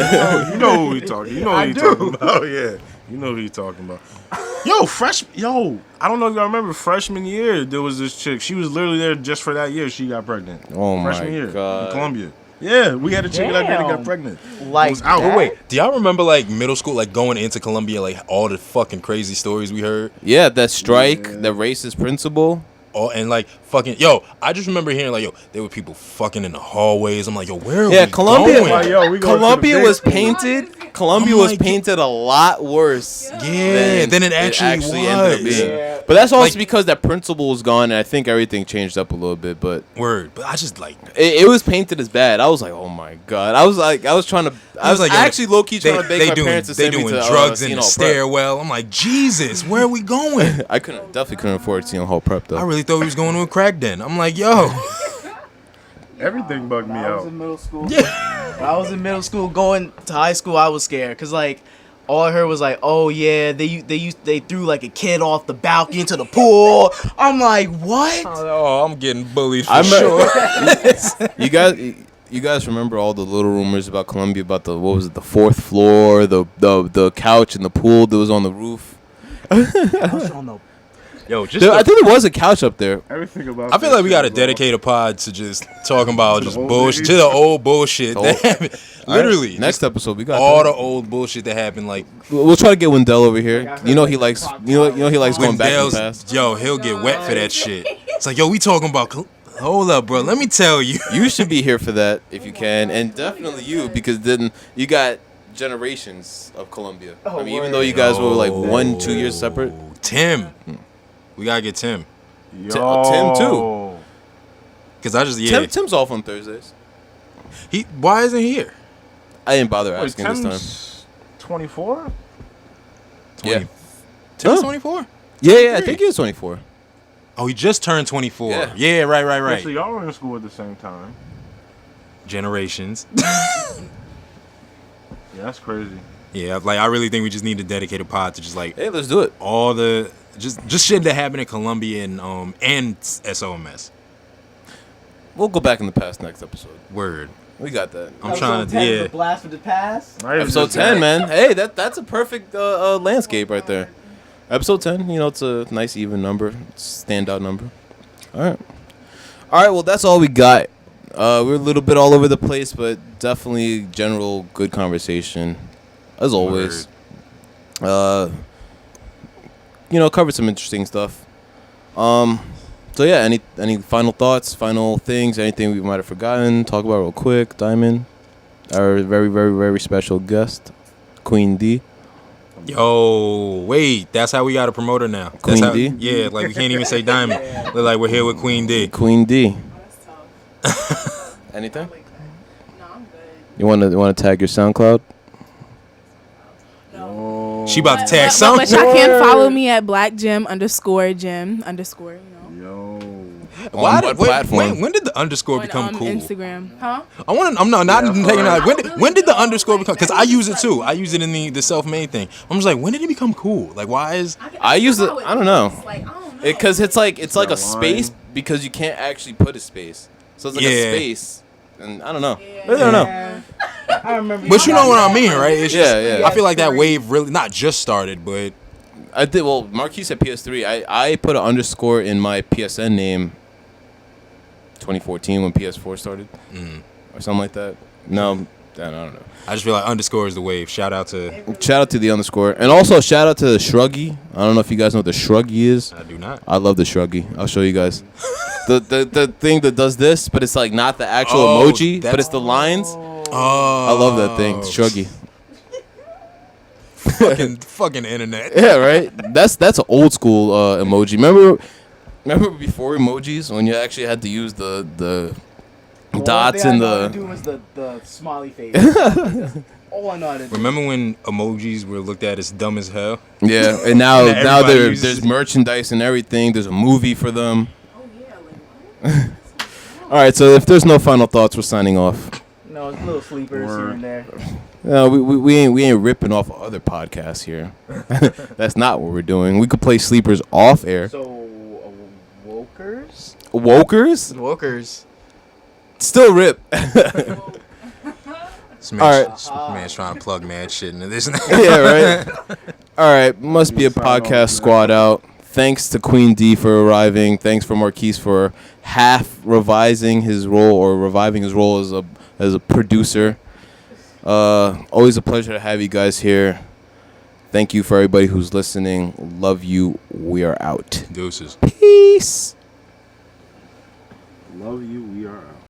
know who we talking. You know who he talking about. Yeah. You know who he talking about. I don't know if y'all remember freshman year. There was this chick. She was literally there just for that year. She got pregnant. Oh freshman my year God. in Columbia. Yeah, we had a chick that got Damn. pregnant. Like It was out. that? Wait, do y'all remember like middle school, like going into Columbia, like all the fucking crazy stories we heard? Yeah, that strike, the racist principal. Oh, and like fucking I just remember hearing like there were people fucking in the hallways. I'm like, where are Yeah, we Columbia. going? Like, yo, we going to the Columbia big was school. painted. Columbia I'm was like, painted a lot worse. Yeah, than it actually ended up was. being. Yeah. But that's also Like- because that principal was gone, and I think everything changed up a little bit. But Word, but I just like it was painted as bad. I was like, oh my God. I was I was like, like, yo, actually low key trying to beg my parents to they send me doing to drugs in Seton the Hall Prep. stairwell. I'm like, Jesus, where are we going? I definitely couldn't afford Seton Hall Prep though. I really thought we was going to a crack den. I'm like, yo. Everything bugged me When I was out. in middle school. Yeah. When I was in middle school, going to high school, I was scared because like all I heard was like, oh yeah, they threw like a kid off the balcony into the pool. I'm like, what? Oh, I'm getting bullied for I'm sure. You guys remember all the little rumors about Columbia about the what was it, the fourth floor, the couch and the pool that was on the roof? I don't know. Yo, just I think there was a couch up there. Everything about. I feel that like we shit got to was dedicate a pod to just talking about To the just old bullshit, days. to the old bullshit The that old- happened. Literally, Next just episode we got all that. the old bullshit that happened. Like We'll try to get Wendell over here. Like, I You know heard, he like, likes clock you know he likes towers. going back in the Wendell's, past. yo, he'll get wet for that shit. It's like, yo, we talking about. Hold up, bro. Let me tell you. You should be here for that if you can, and definitely you because then you got generations of Columbia. Oh, I mean, even word. though you guys were like 1-2 years separate. Tim, we gotta get Tim. Tim too. Cause I just yeah. Tim's off on Thursdays. Why isn't he here? I didn't bother Wait, asking this time. Tim's 24? Yeah. Tim's Huh? 24. Yeah, I think he was 24. Oh, he just turned 24. Yeah. Yeah, right. Right. So y'all were in school at the same time. Generations. Yeah, that's crazy. Yeah, like I really think we just need to dedicate a pod to just like Hey, let's do it. all the just shit that happened in Columbia and SOMS. We'll go back in the past next episode. Word. We got that. I'm trying to yeah. yeah. The blast for the past. Episode 10, man. Hey, that's a perfect landscape right there. Episode 10, you know, it's a nice even number. It's a standout number. All right. Well, that's all we got. We're a little bit all over the place, but definitely general good conversation, as always. You know, covered some interesting stuff. So yeah, any final thoughts, final things, anything we might have forgotten? Talk about real quick. Diamond, our very, very, very special guest, Queen D. Yo, wait, that's how we got a promoter now. That's Queen how, D? Yeah, like we can't even say Diamond. We're like we're here with Queen D. Queen D. Oh, that's tough. Anything? No, I'm good. You want to tag your SoundCloud? No. She about to But- tag but some. y'all can follow me at blackgym_gym_, you know. Yo. Why On did, what wait, platform? when did the underscore On become cool? Instagram. Huh? I want to. I'm not Yeah, taking out. When did the know, underscore like, become? Because I use it too. I use it in the self-made thing. I'm just like, when did it become cool? Like, why is? I use it. how I don't know. looks, like, I don't know. Because it's like a That line. space because you can't actually put a space. So it's like a Yeah. space, and I don't know. Yeah. I don't know. Yeah. I remember. But you know what I mean, right? It's just, Yeah, yeah. I feel like that wave really not just started, but I did. Well, Marquis said PS3. I put an underscore in my PSN name. 2014 when PS4 started, or something like that. No, I don't know. I just feel like underscore is the wave. Shout out to. Shout out to the underscore, and also shout out to the Shruggy. I don't know if you guys know what the Shruggy is. I do not. I love the Shruggy. I'll show you guys. the thing that does this, but it's like not the actual Oh, emoji, but that's- it's the lines. Oh, I love that thing, Shruggy. fucking internet. Yeah, right. That's an old school emoji. Remember before emojis when you actually had to use the dots and the. do was the smiley face. All I know how to do. Remember when emojis were looked at as dumb as hell? Yeah, and now And everybody uses there's it. merchandise and everything. There's a movie for them. Oh yeah, like what? All right, so if there's no final thoughts, we're signing off. No, it's little sleepers here and there. No, we ain't ripping off other podcasts here. That's not what we're doing. We could play sleepers off air. So, wokers? Wokers Wokers. still rip. This All man's trying to plug mad shit into this. Yeah, right. All right, must be a podcast squad out. Thanks to Queen D for arriving. Thanks for Marquise for half revising his role or reviving his role as a producer. Always a pleasure to have you guys here. Thank you for everybody who's listening. Love you. We are out. Deuces. Peace. Love you. We are out.